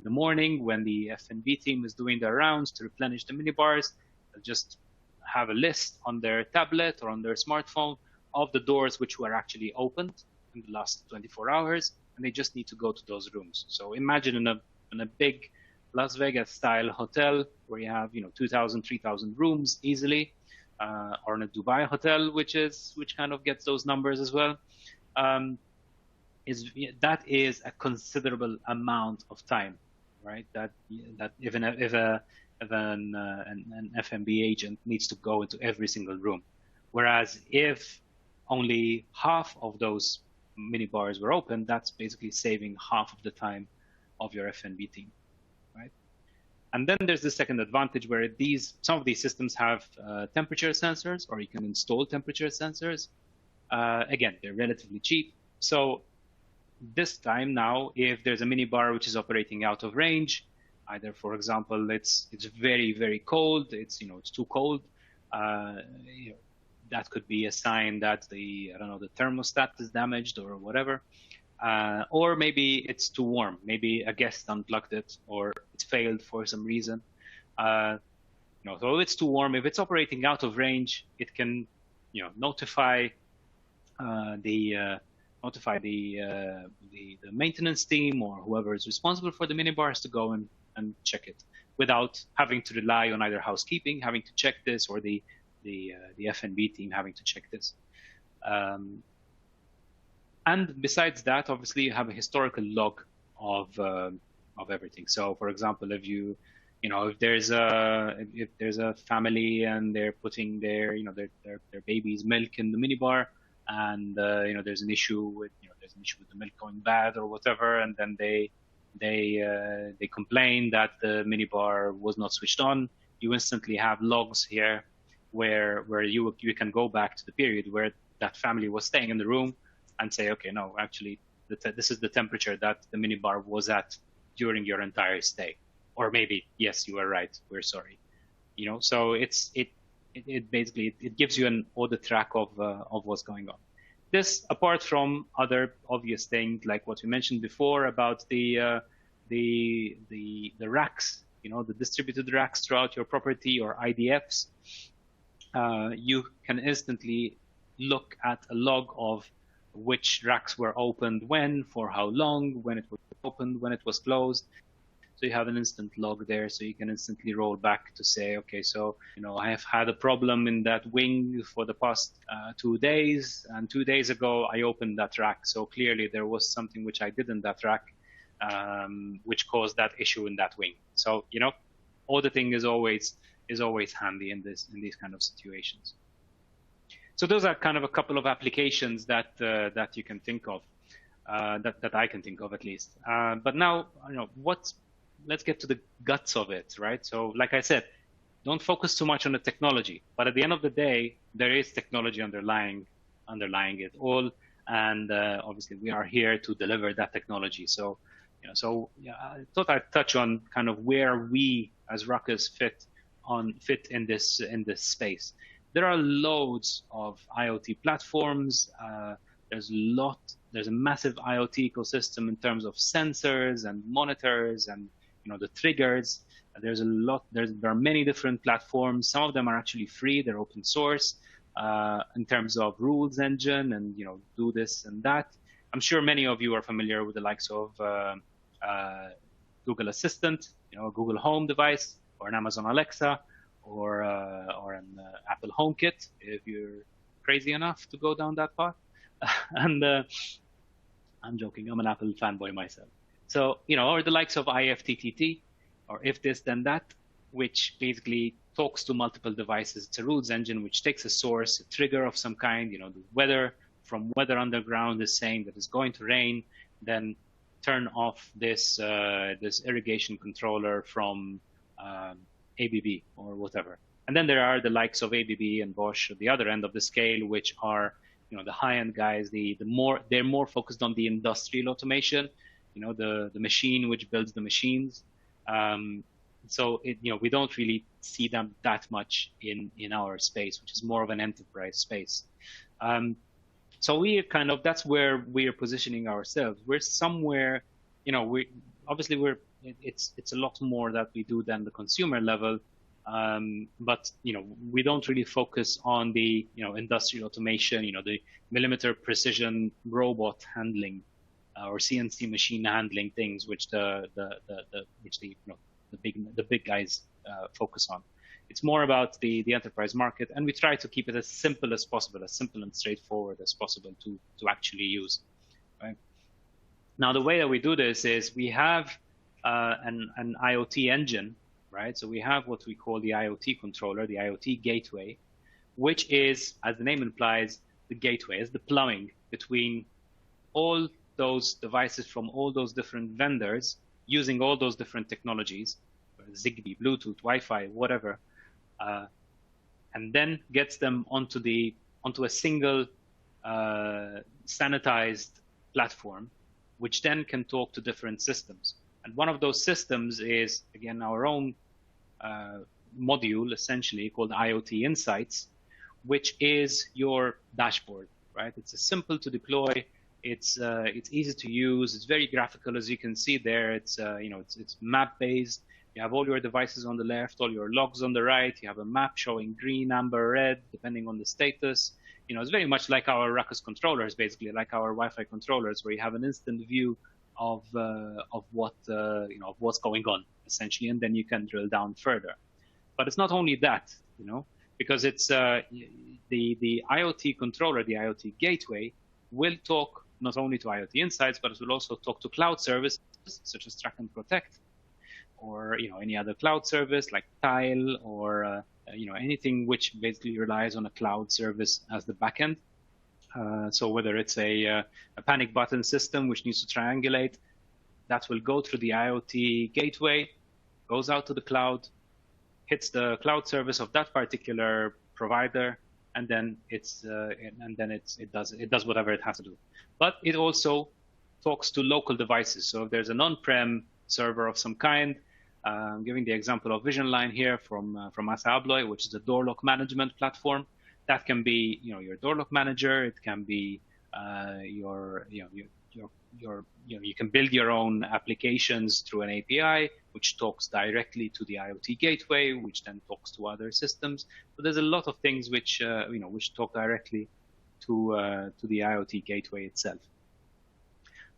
the morning when the F&B team is doing their rounds to replenish the minibars, they'll just have a list on their tablet or on their smartphone of the doors which were actually opened in the last 24 hours, and they just need to go to those rooms. So imagine in a big Las Vegas style hotel where you have 2,000, 3,000 rooms easily, or in a Dubai hotel, which kind of gets those numbers as well. That is a considerable amount of time, right? That if an FMB agent needs to go into every single room, whereas if only half of those mini bars were open, that's basically saving half of the time of your FNB team, right? And then there's the second advantage where some of these systems have temperature sensors, or you can install temperature sensors. Again, they're relatively cheap. So this time now, if there's a mini bar which is operating out of range, either, for example, it's very, very cold, it's too cold, that could be a sign that the thermostat is damaged or whatever. Or maybe it's too warm. Maybe a guest unplugged it, or it's failed for some reason. So if it's too warm, if it's operating out of range, it can, notify the maintenance team or whoever is responsible for the minibars to go and check it, without having to rely on either housekeeping having to check this or the FNB team having to check this. And besides that, obviously, you have a historical log of everything. So, for example, if there's a family and they're putting their baby's milk in the minibar, and there's an issue with the milk going bad or whatever, and then they complain that the minibar was not switched on, you instantly have logs here where you can go back to the period where that family was staying in the room and say, okay, no, actually, this is the temperature that the minibar was at during your entire stay. Or maybe, yes, you are right, we're sorry. So it basically gives you an audit track of what's going on. This, apart from other obvious things like what we mentioned before about the racks, the distributed racks throughout your property, or IDFs, you can instantly look at a log of which racks were opened when, for how long, when it was opened, when it was closed. So you have an instant log there, so you can instantly roll back to say, okay, so I have had a problem in that wing for the past 2 days, and 2 days ago I opened that rack. So clearly there was something which I did in that rack, which caused that issue in that wing. So auditing is always handy in these kind of situations. So those are kind of a couple of applications that you can think of, that I can think of at least. But now, let's get to the guts of it, right? So like I said, don't focus too much on the technology, but at the end of the day, there is technology underlying it all. And obviously we are here to deliver that technology. So, I thought I'd touch on kind of where we as Ruckus fit in this space. There are loads of IoT platforms. There's a massive IoT ecosystem in terms of sensors and monitors and the triggers. There are many different platforms. Some of them are actually free. They're open source in terms of rules engine and do this and that. I'm sure many of you are familiar with the likes of Google Assistant, Google Home device, or an Amazon Alexa, or an Apple HomeKit if you're crazy enough to go down that path. And I'm joking, I'm an Apple fanboy myself. So, or the likes of IFTTT, or If This Then That, which basically talks to multiple devices. It's a rules engine which takes a source, a trigger of some kind, the weather from Weather Underground is saying that it's going to rain, then turn off this irrigation controller from ABB or whatever. And then there are the likes of ABB and Bosch at the other end of the scale, which are the high-end guys. They're more focused on the industrial automation, the machine which builds the machines. So we don't really see them that much in our space, which is more of an enterprise space. So that's where we are positioning ourselves. We're somewhere, it's a lot more that we do than the consumer level. But we don't really focus on the industrial automation, the millimeter precision robot handling or CNC machine handling things, which the big guys focus on. It's more about the enterprise market, and we try to keep it as simple as possible, as simple and straightforward as possible to actually use. Right? Now, the way that we do this is we have an IoT engine, right? So we have what we call the IoT controller, the IoT gateway, which is, as the name implies, the gateway, is the plumbing between all those devices from all those different vendors using all those different technologies, Zigbee, Bluetooth, Wi-Fi, whatever, and then gets them onto a single sanitized platform, which then can talk to different systems. And one of those systems is, again, our own module, essentially, called IoT Insights, which is your dashboard, right? It's simple to deploy. It's easy to use. It's very graphical, as you can see there. It's map-based. You have all your devices on the left, all your logs on the right. You have a map showing green, amber, red, depending on the status. It's very much like our Ruckus controllers, basically, like our Wi-Fi controllers, where you have an instant view of what's going on, essentially, and then you can drill down further. But it's not only that, because it's the IoT controller, the IoT gateway, will talk not only to IoT Insights, but it will also talk to cloud services such as Track and Protect, or any other cloud service like Tile, or anything which basically relies on a cloud service as the backend. So whether it's a panic button system which needs to triangulate, that will go through the IoT gateway, goes out to the cloud, hits the cloud service of that particular provider, and then it does whatever it has to do. But it also talks to local devices. So if there's an on-prem server of some kind, I'm giving the example of VisionLine here from Assa Abloy, which is a door lock management platform. That can be your door lock manager. It can be you can build your own applications through an API, which talks directly to the IoT gateway, which then talks to other systems. So there's a lot of things which which talk directly to the IoT gateway itself.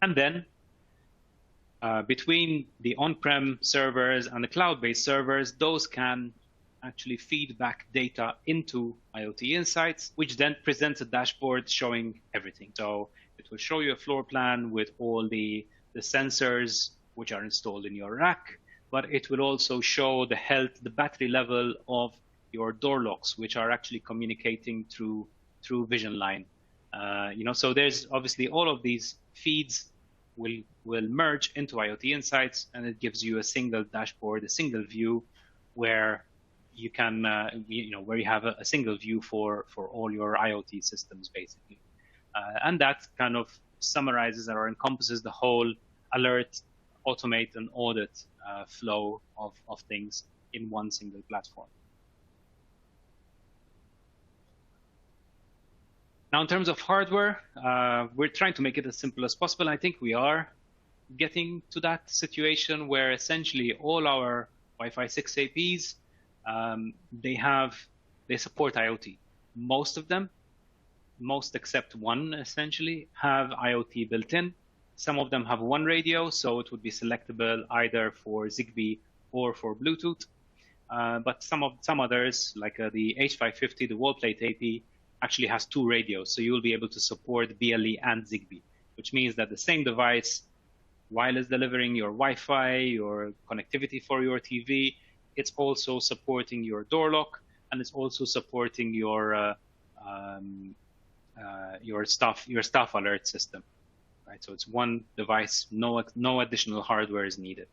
And then between the on-prem servers and the cloud-based servers, those can actually feed back data into IoT Insights, which then presents a dashboard showing everything. So it will show you a floor plan with all the sensors which are installed in your rack, but it will also show the health, the battery level of your door locks, which are actually communicating through VisionLine. So there's obviously all of these feeds will merge into IoT Insights, and it gives you a single dashboard, a single view, where you can, where you have a single view for all your IoT systems, basically. And that kind of summarizes or encompasses the whole alert, automate, and audit flow of things in one single platform. Now, in terms of hardware, we're trying to make it as simple as possible. I think we are getting to that situation where essentially all our Wi-Fi 6 APs, they support IoT. Most of them, most except one essentially, have IoT built in. Some of them have one radio, so it would be selectable either for Zigbee or for Bluetooth. But some others, like the H550, the wall plate AP, actually has two radios. So you will be able to support BLE and Zigbee, which means that the same device, while it's delivering your Wi-Fi, your connectivity for your TV, it's also supporting your door lock, and it's also supporting your staff alert system. Right? So it's one device, no additional hardware is needed.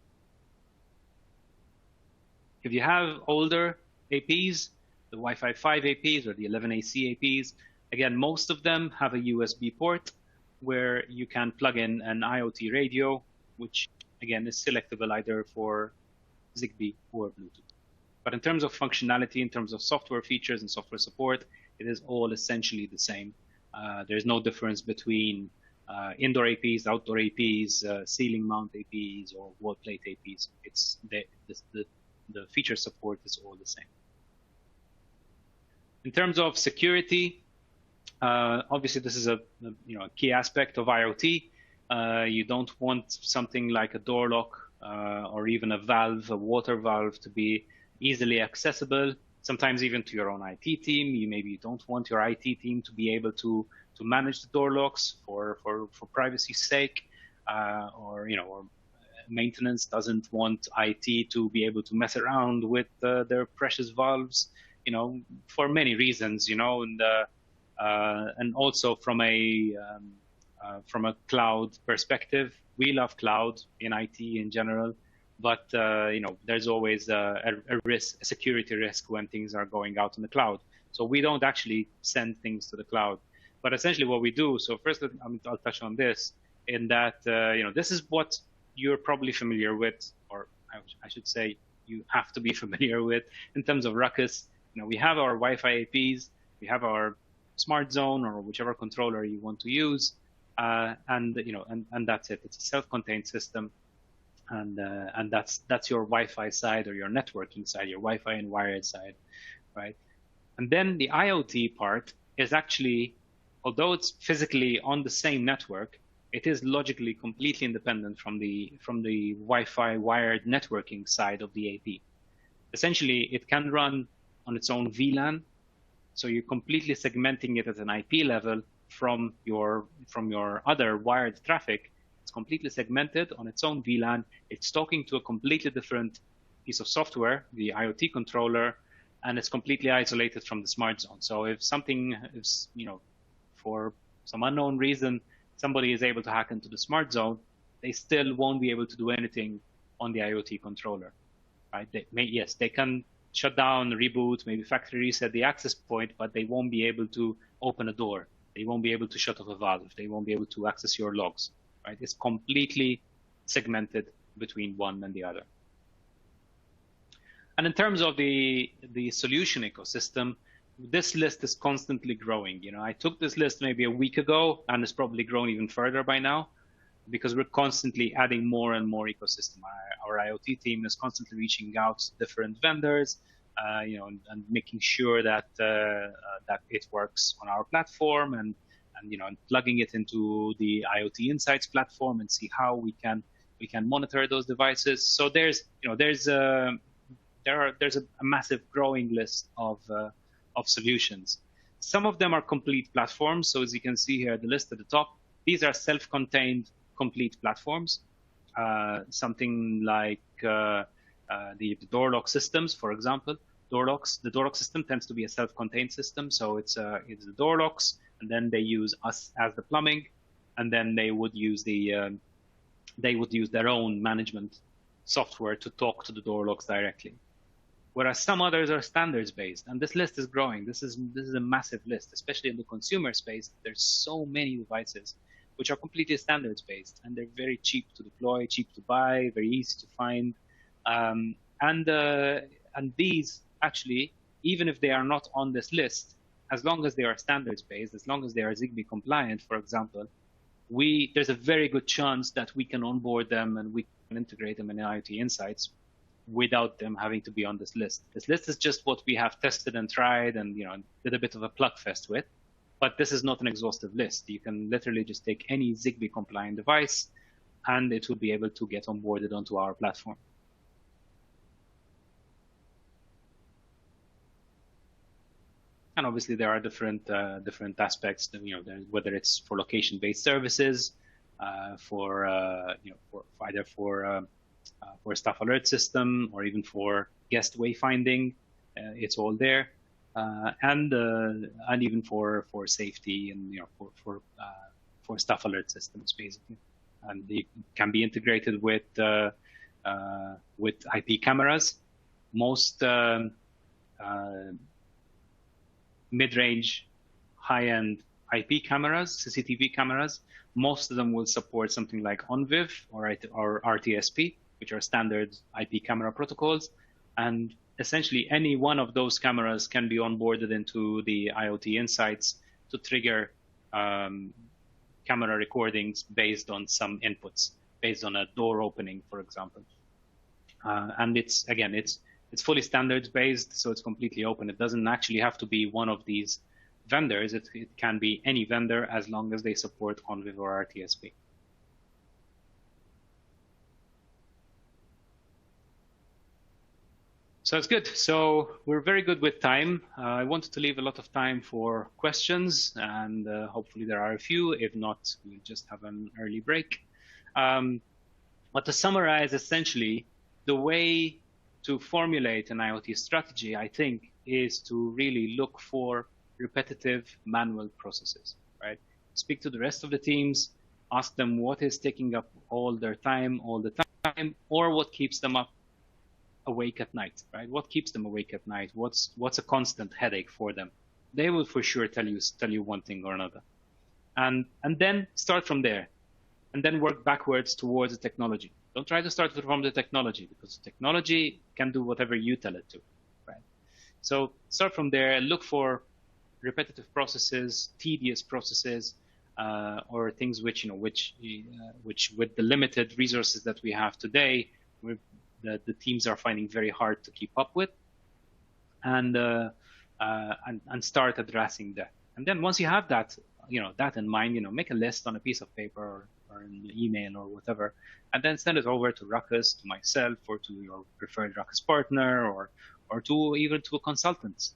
If you have older APs, the Wi-Fi 5 APs or the 11AC APs, again, most of them have a USB port where you can plug in an IoT radio, which again is selectable either for Zigbee or Bluetooth. But in terms of functionality, in terms of software features and software support, it is all essentially the same. There's no difference between indoor APs, outdoor APs, ceiling mount APs, or wall plate APs. It's the the feature support is all the same. In terms of security, obviously this is a key aspect of IoT. You don't want something like a door lock or even a valve, a water valve, to be easily accessible. Sometimes even to your own IT team, maybe you don't want your IT team to be able to manage the door locks for privacy's sake, or maintenance doesn't want IT to be able to mess around with their precious valves, for many reasons, and also from a cloud perspective. We love cloud in IT in general, but there's always a risk, a security risk when things are going out in the cloud. So we don't actually send things to the cloud. But essentially what we do, so first I'll touch on this, in that this is what you're probably familiar with, or I should say you have to be familiar with in terms of Ruckus. We have our Wi-Fi APs, we have our smart zone or whichever controller you want to use, and that's it. It's a self-contained system, and that's your Wi-Fi side or your networking side, your Wi-Fi and wired side, right? And then the IoT part is actually, although it's physically on the same network, it is logically completely independent from the Wi-Fi wired networking side of the AP. Essentially, it can run on its own VLAN, so you're completely segmenting it at an IP level from your other wired traffic. It's completely segmented on its own VLAN. It's talking to a completely different piece of software, the IoT controller, and it's completely isolated from the smart zone. So if something is, for some unknown reason, somebody is able to hack into the smart zone, they still won't be able to do anything on the IoT controller, right? They can shut down, reboot, maybe factory reset the access point, but they won't be able to open a door. They won't be able to shut off a valve. They won't be able to access your logs, right? It's completely segmented between one and the other. And in terms of the solution ecosystem, this list is constantly growing. I took this list maybe a week ago, and it's probably grown even further by now, because we're constantly adding more and more ecosystem. Our IoT team is constantly reaching out to different vendors, and making sure that that it works on our platform, and plugging it into the IoT Insights platform and see how we can monitor those devices. So there's a massive growing list of solutions. Some of them are complete platforms. So as you can see here, the list at the top, these are self-contained complete platforms. Something like the door lock systems, for example. The door lock system tends to be a self-contained system. So it's the door locks, and then they use us as the plumbing, and then they would use their own management software to talk to the door locks directly. Whereas some others are standards based, and this list is growing. This is a massive list, especially in the consumer space. There's so many devices which are completely standards based, and they're very cheap to deploy, cheap to buy, very easy to find. And these actually, even if they are not on this list, as long as they are standards based, as long as they are Zigbee compliant, for example, there's a very good chance that we can onboard them and we can integrate them in IoT Insights without them having to be on this list. This list is just what we have tested and tried and did a bit of a plug fest with. But this is not an exhaustive list. You can literally just take any Zigbee compliant device and it will be able to get onboarded onto our platform. And obviously there are different aspects, whether it's for location-based services, for staff alert system, or even for guest wayfinding, it's all there. And even for safety and for staff alert systems basically, and they can be integrated with IP cameras. Most mid-range, high-end IP cameras, CCTV cameras, most of them will support something like ONVIF or RTSP, which are standard IP camera protocols, and essentially any one of those cameras can be onboarded into the IoT Insights to trigger camera recordings based on some inputs, based on a door opening, for example. And it's It's fully standards based, so it's completely open. It doesn't actually have to be one of these vendors. It can be any vendor as long as they support OnViv or RTSP. So that's good. So we're very good with time. I wanted to leave a lot of time for questions, and hopefully there are a few. If not, we'll just have an early break. But to summarize, essentially, the way to formulate an IoT strategy, I think, is to really look for repetitive manual processes, right? Speak to the rest of the teams, ask them what is taking up all their time all the time, or what keeps them up awake at night, right? What keeps them awake at night? What's a constant headache for them? They will for sure tell you one thing or another. And then start from there, and then work backwards towards the technology. Don't try to start from the technology, because the technology can do whatever you tell it to, right? So start from there, look for repetitive processes, tedious processes, or things which with the limited resources that we have today, the teams are finding very hard to keep up with, and start addressing that. And then once you have that, that in mind, make a list on a piece of paper or an email or whatever, and then send it over to Ruckus, to myself, or to your preferred Ruckus partner, or even to a consultant.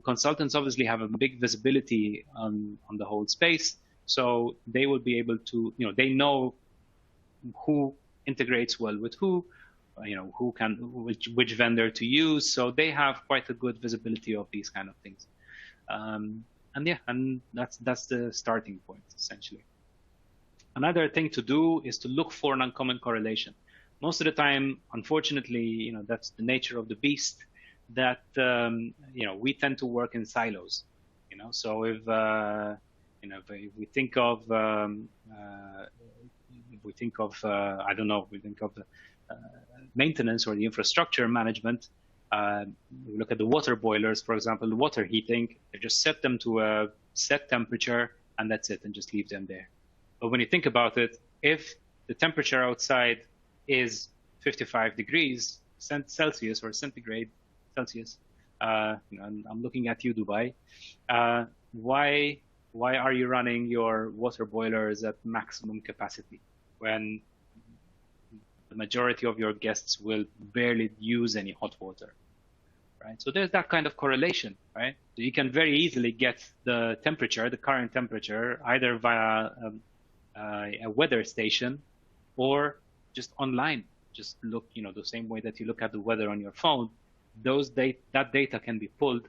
Consultants obviously have a big visibility on the whole space, so they will be able to, they know who integrates well with who, which vendor to use. So they have quite a good visibility of these kind of things. And that's the starting point, essentially. Another thing to do is to look for an uncommon correlation. Most of the time, unfortunately, that's the nature of the beast, that we tend to work in silos. So if we think of maintenance or the infrastructure management, we look at the water boilers, for example, the water heating, they just set them to a set temperature and that's it, and just leave them there. But when you think about it, if the temperature outside is 55 degrees Celsius or centigrade Celsius, I'm looking at you, Dubai, why are you running your water boilers at maximum capacity when the majority of your guests will barely use any hot water, right? So there's that kind of correlation, right? So you can very easily get the temperature, the current temperature, either via a weather station or just online. Just look, the same way that you look at the weather on your phone, that data can be pulled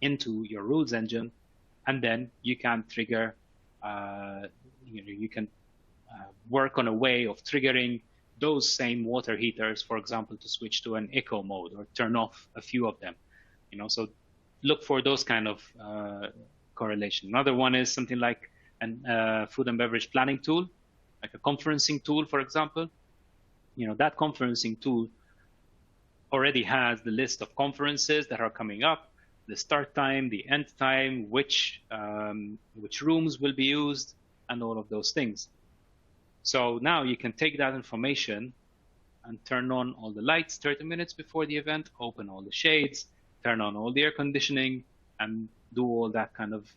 into your rules engine, and then you can trigger, you can work on a way of triggering those same water heaters, for example, to switch to an eco mode or turn off a few of them. So look for those kind of correlation. Another one is something like a food and beverage planning tool, like a conferencing tool, for example. That conferencing tool already has the list of conferences that are coming up, the start time, the end time, which rooms will be used, and all of those things. So now you can take that information and turn on all the lights 30 minutes before the event, open all the shades, turn on all the air conditioning, and do all that kind of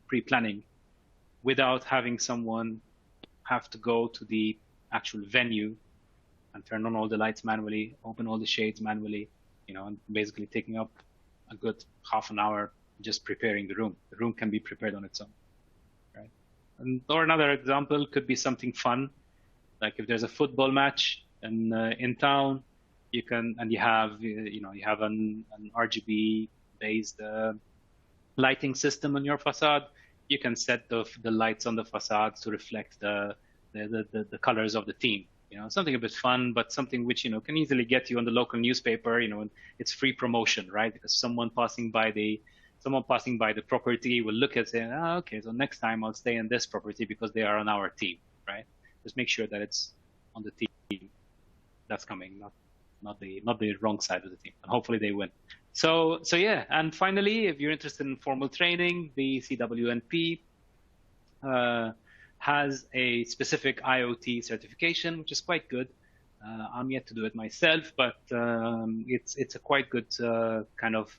pre-planning without having someone have to go to the actual venue and turn on all the lights manually, open all the shades manually, and basically taking up a good half an hour just preparing the room. The room can be prepared on its own, right? Or another example could be something fun, like if there's a football match in town, you have an RGB based lighting system on your facade. You can set the lights on the facade to reflect the colors of the team. Something a bit fun, but something which can easily get you on the local newspaper. And it's free promotion, right? Because someone passing by the property will look at it and say, oh, okay, so next time I'll stay in this property because they are on our team, right? Just make sure that it's on the team that's coming, not the wrong side of the team, and hopefully they win. So yeah, and finally, if you're interested in formal training, the CWNP has a specific IoT certification, which is quite good. I'm yet to do it myself, but it's a quite good kind of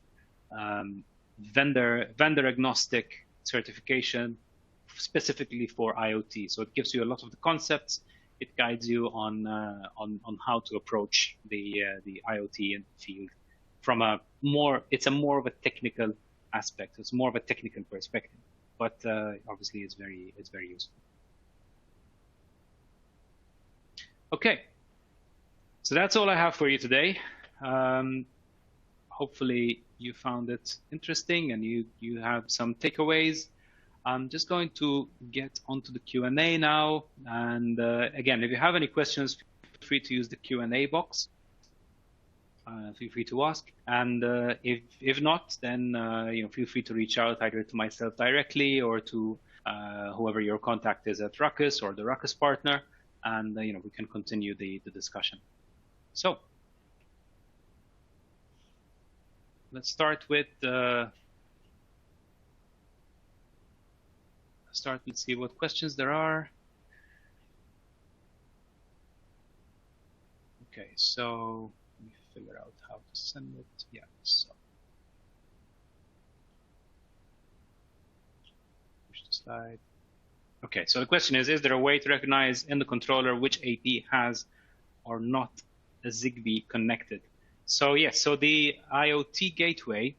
vendor agnostic certification specifically for IoT. So it gives you a lot of the concepts. It guides you on how to approach the IoT field from a more of a technical aspect. It's more of a technical perspective, but obviously it's very useful. Okay, so that's all I have for you today. Hopefully you found it interesting and you have some takeaways. I'm just going to get onto the Q&A now. And again, if you have any questions, feel free to use the Q&A box. Feel free to ask. And if not, then feel free to reach out either to myself directly or to whoever your contact is at Ruckus or the Ruckus partner, and we can continue the discussion. So let's start with let's see what questions there are. Okay, so let me figure out how to send it. Yeah, so push the slide. Okay, so the question is there a way to recognize in the controller which AP has or not a Zigbee connected? So yes, so the IoT gateway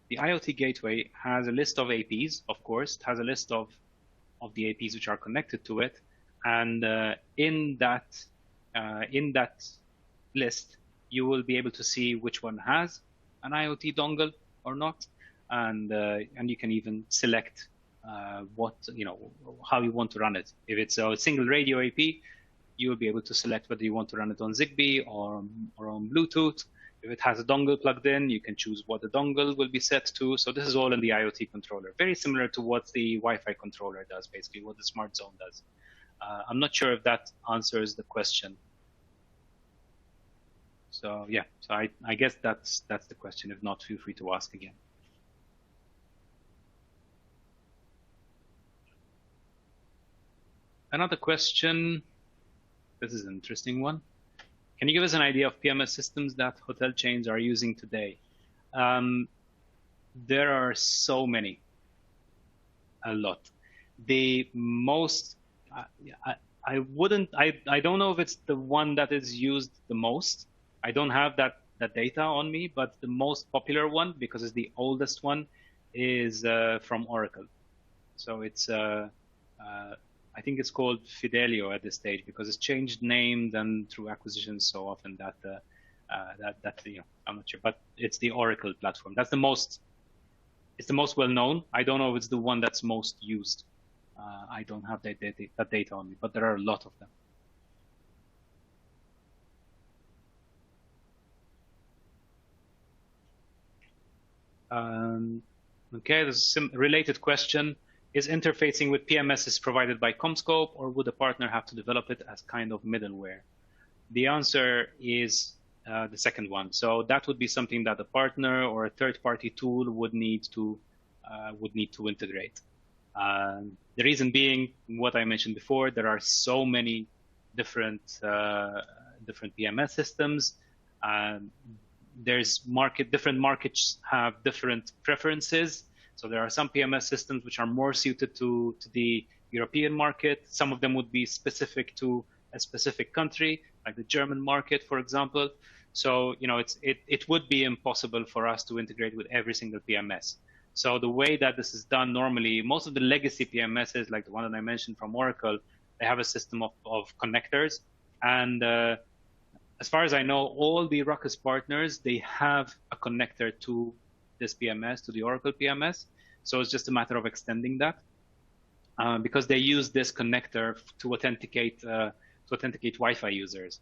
the IoT gateway has a list of APs, of course. It has a list of the APs which are connected to it, and in that list, you will be able to see which one has an IoT dongle or not, and you can even select how you want to run it. If it's a single radio AP, you will be able to select whether you want to run it on Zigbee or on Bluetooth. If it has a dongle plugged in, you can choose what the dongle will be set to. So this is all in the IoT controller, very similar to what the Wi-Fi controller does, basically what the Smart Zone does. I'm not sure if that answers the question. So yeah, so I guess that's the question. If not, feel free to ask again. Another question. This is an interesting one. Can you give us an idea of PMS systems that hotel chains are using today? There are so many, a lot. The most, I don't know if it's the one that is used the most. I don't have that data on me, but the most popular one, because it's the oldest one, is from Oracle. So it's I think it's called Fidelio at this stage because it's changed names and through acquisitions so often that I'm not sure, but it's the Oracle platform. It's the most well known. I don't know if it's the one that's most used. I don't have that data on me, but there are a lot of them. Okay, there's a related question. Is interfacing with PMS provided by CommScope, or would a partner have to develop it as kind of middleware? The answer is the second one. So that would be something that a partner or a third-party tool would need to integrate. The reason being, what I mentioned before, there are so many different PMS systems. Different markets have different preferences. So there are some PMS systems which are more suited to the European market. Some of them would be specific to a specific country, like the German market, for example. So it would be impossible for us to integrate with every single PMS. So the way that this is done normally, most of the legacy PMSs, like the one that I mentioned from Oracle, they have a system of connectors. And as far as I know, all the Ruckus partners, they have a connector to this PMS, to the Oracle PMS. So it's just a matter of extending that because they use this connector to authenticate Wi-Fi users.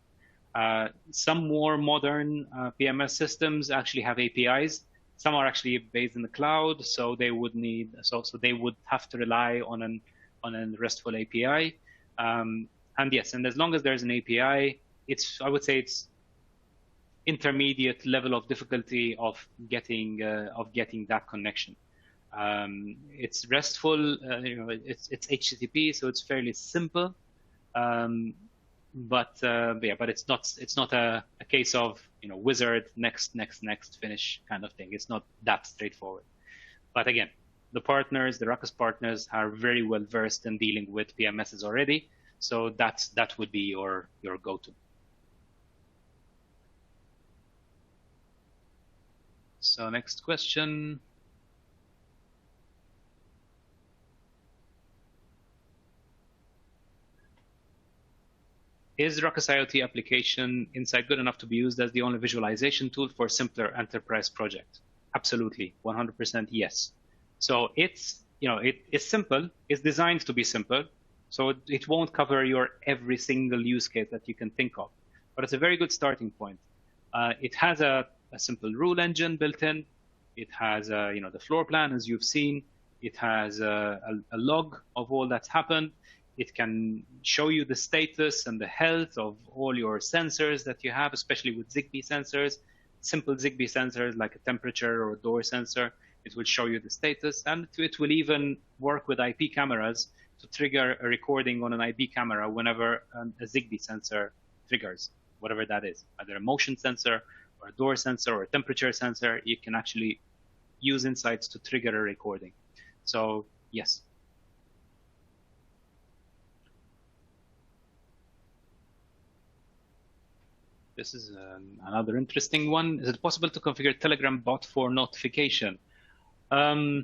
Some more modern PMS systems actually have APIs. Some are actually based in the cloud, so they would they would have to rely on a RESTful API. And yes, and as long as there's an API, I would say it's intermediate level of difficulty of getting that connection. It's RESTful, it's HTTP, so it's fairly simple. but it's not a case of wizard next finish kind of thing. It's not that straightforward. But again, the Ruckus partners are very well versed in dealing with PMSs already, so that would be your go-to. So next question. Is Ruckus IoT application Insight good enough to be used as the only visualization tool for simpler enterprise projects? Absolutely, 100% yes. So it's simple. It's designed to be simple. So it won't cover your every single use case that you can think of, but it's a very good starting point. It has a simple rule engine built in. It has the floor plan, as you've seen. It has a log of all that's happened. It can show you the status and the health of all your sensors that you have, especially with Zigbee sensors. Simple Zigbee sensors like a temperature or a door sensor. It will show you the status, and it will even work with IP cameras to trigger a recording on an IP camera whenever a Zigbee sensor triggers, whatever that is, either a motion sensor or a door sensor or a temperature sensor. You can actually use Insights to trigger a recording. So yes. This is another interesting one. Is it possible to configure Telegram bot for notification? I'm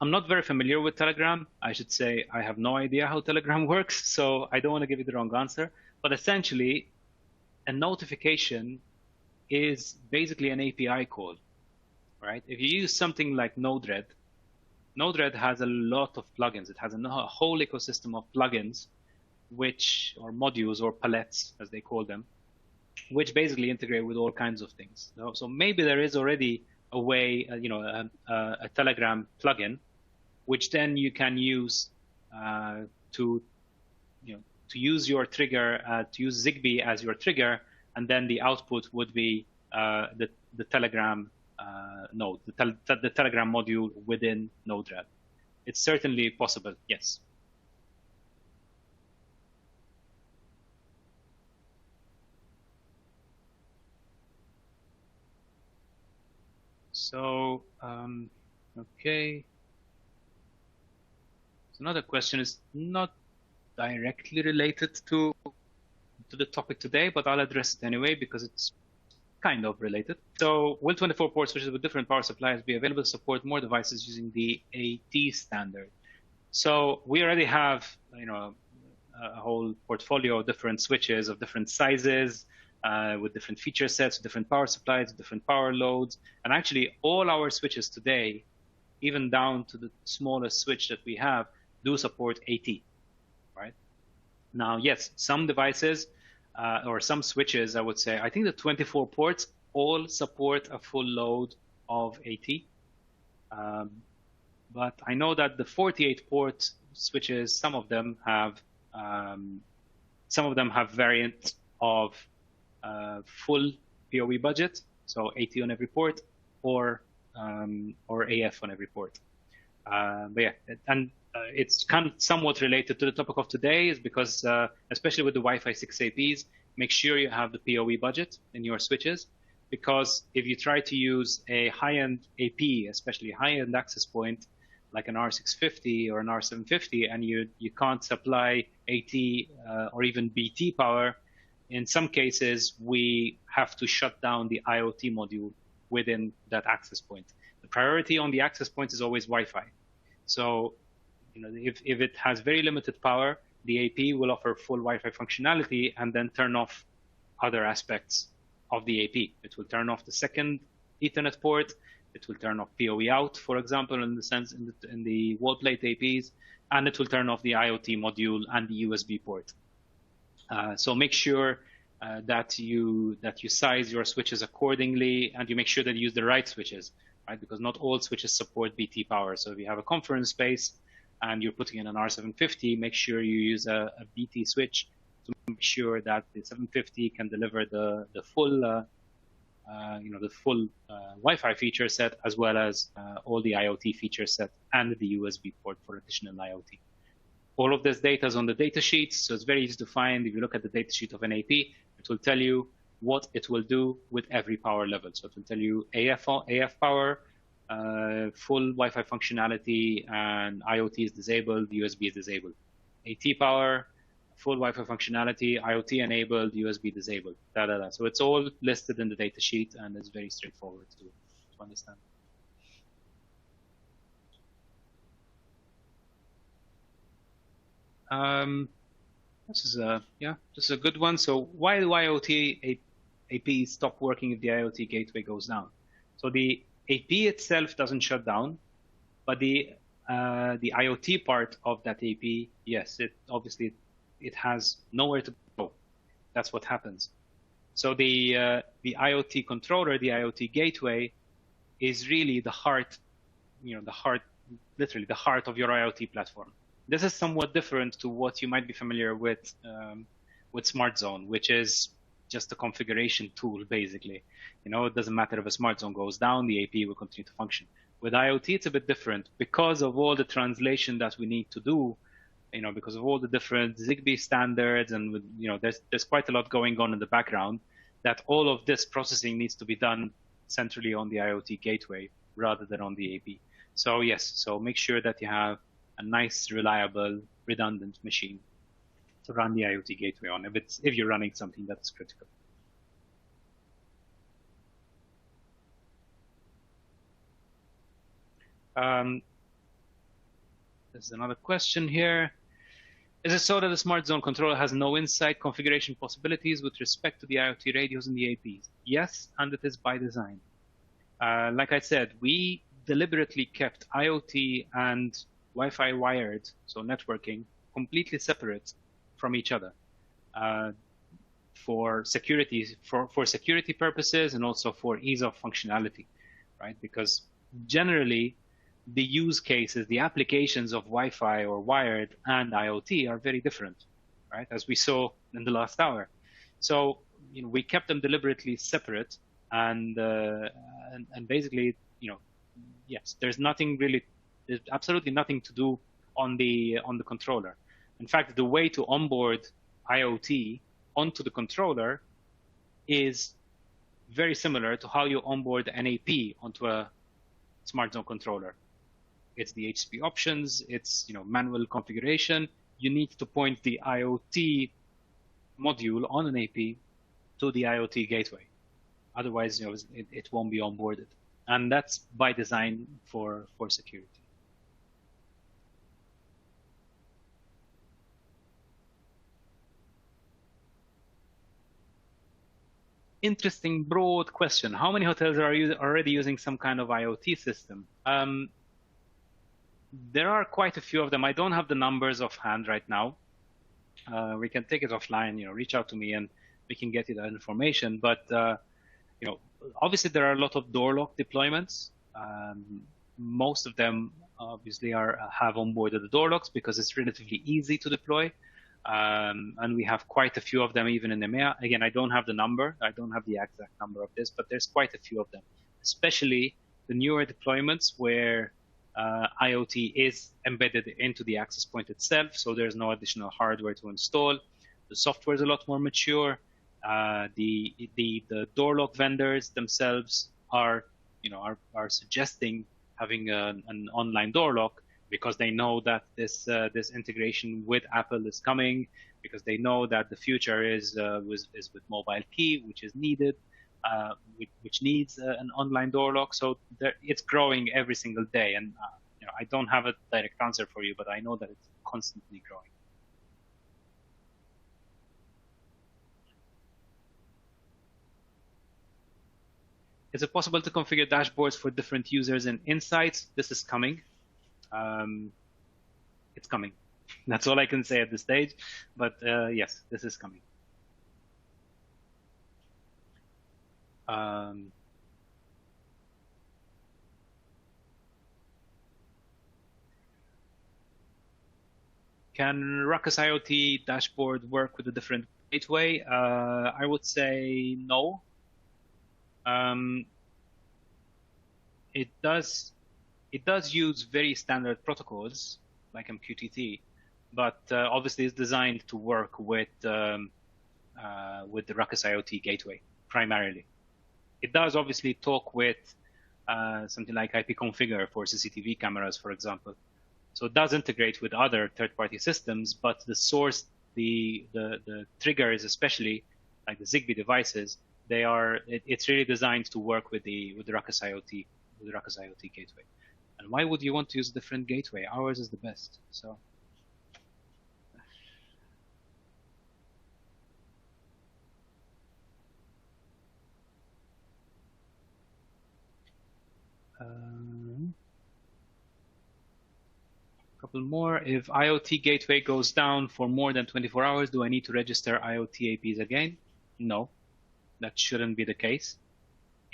not very familiar with Telegram. I should say I have no idea how Telegram works, so I don't want to give you the wrong answer. But essentially, a notification is basically an API call, right? If you use something like Node-RED, Node-RED has a lot of plugins. It has a whole ecosystem of plugins, or modules or palettes, as they call them, which basically integrate with all kinds of things. So maybe there is already a way, a Telegram plugin, which then you can use to use your trigger, to use Zigbee as your trigger, and then the output would be the Telegram node, the Telegram module within Node-RED. It's certainly possible, yes. So, okay. So another question is not directly related to the topic today, but I'll address it anyway because it's kind of related. So, will 24 port switches with different power supplies be available to support more devices using the AT standard? So we already have, a whole portfolio of different switches of different sizes, with different feature sets, different power supplies, different power loads. And actually all our switches today, even down to the smallest switch that we have, do support AT, right? Now, yes, some devices or some switches, I would say, I think the 24 ports all support a full load of AT. But I know that the 48 port switches, some of them have variants of full PoE budget, so AT on every port, or AF on every port. But yeah, and it's kind of somewhat related to the topic of today, is because especially with the Wi-Fi 6 APs, make sure you have the PoE budget in your switches, because if you try to use a high-end AP, especially high-end access point, like an R650 or an R750, and you can't supply AT or even BT power, in some cases, we have to shut down the IoT module within that access point. The priority on the access point is always Wi-Fi. So, if it has very limited power, the AP will offer full Wi-Fi functionality and then turn off other aspects of the AP. It will turn off the second Ethernet port. It will turn off PoE out, for example, in the wall plate APs, and it will turn off the IoT module and the USB port. So make sure that you size your switches accordingly, and you make sure that you use the right switches, right? Because not all switches support BT power. So if you have a conference space and you're putting in an R750, make sure you use a BT switch to make sure that the 750 can deliver the full Wi-Fi feature set, as well as all the IoT feature set and the USB port for additional IoT. All of this data is on the data sheets, so it's very easy to find. If you look at the data sheet of an AP, it will tell you what it will do with every power level. So it will tell you AF power, full Wi-Fi functionality, and IoT is disabled, USB is disabled. AT power, full Wi-Fi functionality, IoT enabled, USB disabled, So it's all listed in the data sheet, and it's very straightforward to understand. This is a good one. So why do IoT AP stop working if the IoT gateway goes down? So the AP itself doesn't shut down, but the IoT part of that AP, yes, it obviously it has nowhere to go. That's what happens. So the IoT controller, the IoT gateway, is really the heart, literally the heart of your IoT platform. This is somewhat different to what you might be familiar with Smart Zone, which is just a configuration tool, basically. It doesn't matter if a Smart Zone goes down, the AP will continue to function. With IoT, it's a bit different because of all the translation that we need to do, because of all the different Zigbee standards, and there's quite a lot going on in the background, that all of this processing needs to be done centrally on the IoT gateway rather than on the AP. So yes, so make sure that you have a nice, reliable, redundant machine to run the IoT gateway on if you're running something that's critical. There's another question here. Is it so that the Smart Zone controller has no insight configuration possibilities with respect to the IoT radios and the APs? Yes, and it is by design. Like I said, we deliberately kept IoT and Wi-Fi wired, so networking, completely separate from each other for security purposes, and also for ease of functionality, right? Because generally, the use cases, the applications of Wi-Fi or wired and IoT are very different, right? As we saw in the last hour. So we kept them deliberately separate, and basically, yes, there's absolutely nothing to do on the controller. In fact, the way to onboard IoT onto the controller is very similar to how you onboard an AP onto a Smart Zone controller. It's the HSP options, it's manual configuration. You need to point the IoT module on an AP to the IoT gateway. Otherwise, it won't be onboarded. And that's by design for security. Interesting, broad question. How many hotels are already using some kind of IoT system? There are quite a few of them. I don't have the numbers offhand right now. We can take it offline, reach out to me and we can get you that information. But, obviously there are a lot of door lock deployments. Most of them obviously have onboarded the door locks because it's relatively easy to deploy. And we have quite a few of them even in EMEA. Again, I don't have the number. I don't have the exact number of this, but there's quite a few of them, especially the newer deployments where IoT is embedded into the access point itself. So there's no additional hardware to install. The software is a lot more mature. The door lock vendors themselves are suggesting having an online door lock, because they know that this integration with Apple is coming, because they know that the future is with mobile key, which is needed, which needs an online door lock. So it's growing every single day, and I don't have a direct answer for you, but I know that it's constantly growing. Is it possible to configure dashboards for different users and insights? This is coming. It's coming. That's all I can say at this stage. But yes, this is coming. Can Ruckus IoT dashboard work with a different gateway? I would say no. It does use very standard protocols like MQTT, but obviously it's designed to work with the Ruckus IoT gateway primarily. It does obviously talk with something like IP configure for CCTV cameras, for example. So it does integrate with other third-party systems, but the source, the triggers, especially like the Zigbee devices, it's really designed to work with the Ruckus IoT, with the Ruckus IoT gateway. And why would you want to use a different gateway? Ours is the best. So. Couple more. If IoT gateway goes down for more than 24 hours, do I need to register IoT APs again? No, that shouldn't be the case.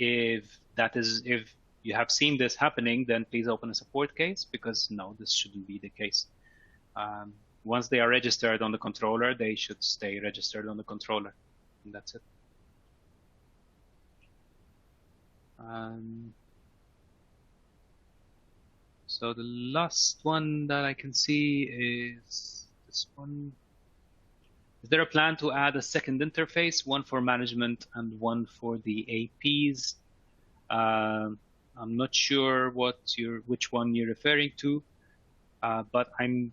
If you have seen this happening, then please open a support case, because no, this shouldn't be the case. Once they are registered on the controller, they should stay registered on the controller, and that's it. So the last one that I can see is this one. Is there a plan to add a second interface, one for management and one for the APs? I'm not sure which one you're referring to, but I'm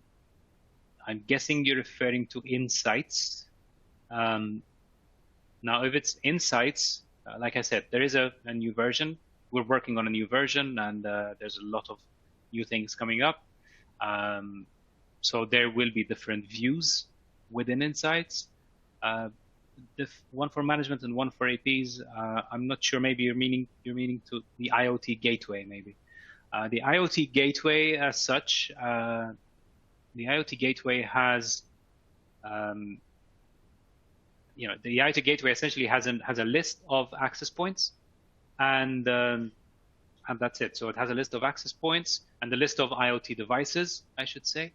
guessing you're referring to Insights. Now, if it's Insights, like I said, there is a new version. We're working on a new version, and there's a lot of new things coming up. So there will be different views within Insights. One for management and one for APs. I'm not sure. Maybe you're meaning to the IoT gateway. Maybe the IoT gateway as such. The IoT gateway has, the IoT gateway essentially has a list of access points, and that's it. So it has a list of access points and the list of IoT devices, I should say.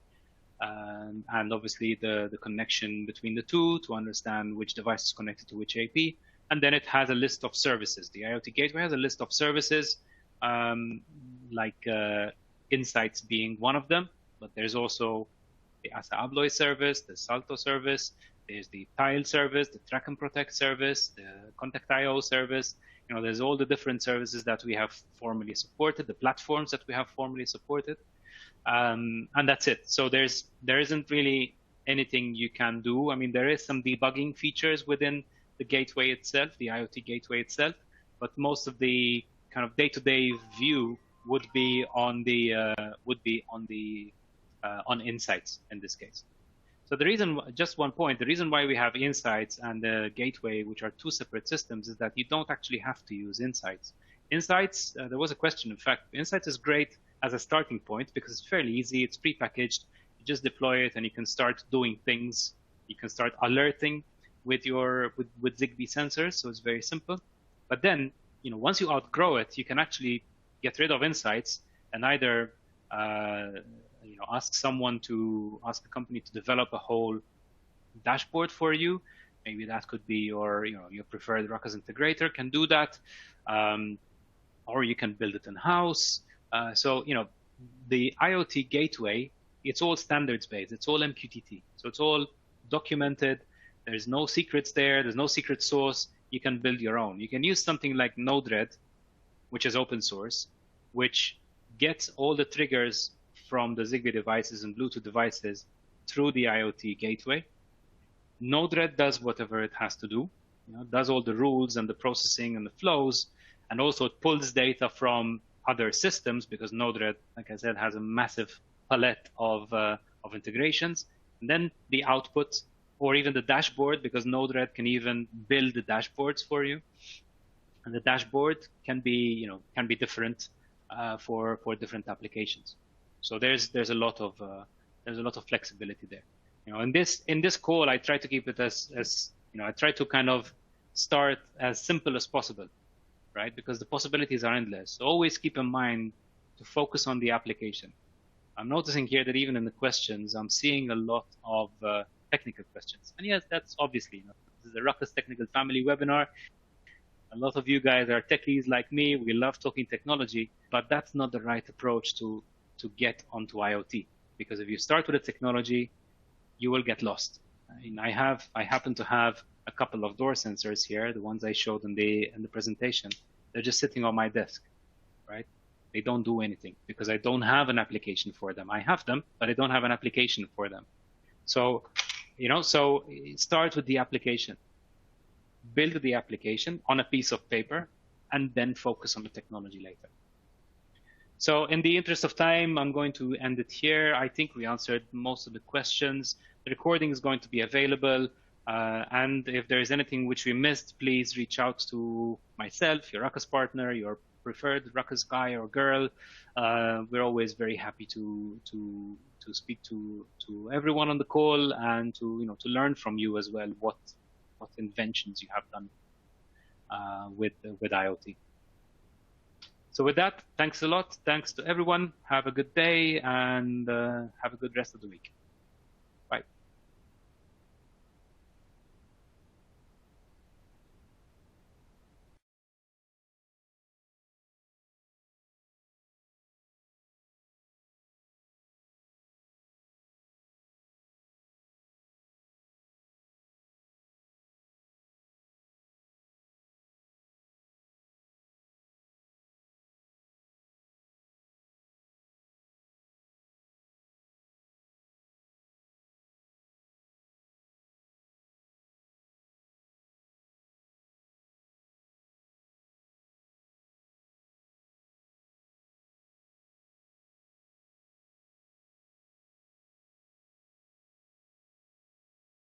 And obviously the connection between the two to understand which device is connected to which AP. And then it has a list of services. The IoT gateway has a list of services, like Insights being one of them. But there's also the ASA Abloy service, the Salto service, there's the Tile service, the Track and Protect service, the Contact IO service. There's all the different services that we have formally supported, the platforms that we have formally supported. And that's it. So there isn't really anything you can do. I mean, there is some debugging features within the gateway itself, the IoT gateway itself, but most of the kind of day-to-day view would be on Insights in this case. So the reason, just one point, the reason why we have Insights and the gateway, which are two separate systems, is that you don't actually have to use Insights. Insights, there was a question, in fact, Insights is great as a starting point because it's fairly easy, it's prepackaged, you just deploy it and you can start doing things, you can start alerting with Zigbee sensors, so it's very simple. But then, once you outgrow it, you can actually get rid of Insights and either ask a company to develop a whole dashboard for you. Maybe that could be your preferred Ruckus integrator can do that, or you can build it in-house. So the IoT gateway, it's all standards based. It's all MQTT. So it's all documented. There's no secrets there. There's no secret sauce. You can build your own. You can use something like Node-RED, which is open source, which gets all the triggers from the Zigbee devices and Bluetooth devices through the IoT gateway. Node-RED does whatever it has to do, does all the rules and the processing and the flows, and also it pulls data from other systems because Node-RED, like I said, has a massive palette of integrations. And then the output, or even the dashboard, because Node-RED can even build the dashboards for you. And the dashboard can be different for different applications. So there's a lot of flexibility there. In this call, I try to keep it as I try to kind of start as simple as possible, right? Because the possibilities are endless. So always keep in mind to focus on the application. I'm noticing here that even in the questions, I'm seeing a lot of technical questions. And yes, that's obviously, this is a Ruckus Technical Family webinar. A lot of you guys are techies like me. We love talking technology, but that's not the right approach to get onto IoT. Because if you start with a technology, you will get lost. I happen to have a couple of door sensors here, the ones I showed in the presentation. They're just sitting on my desk, right? They don't do anything because I don't have an application for them. I have them, but I don't have an application for them. So, so start with the application. Build the application on a piece of paper, and then focus on the technology later. So in the interest of time, I'm going to end it here. I think we answered most of the questions. The recording is going to be available. And if there is anything which we missed, please reach out to myself, your Ruckus partner, your preferred Ruckus guy or girl. We're always very happy to speak to everyone on the call, and to learn from you as well what inventions you have done with IoT. So with that, thanks a lot. Thanks to everyone. Have a good day, and have a good rest of the week.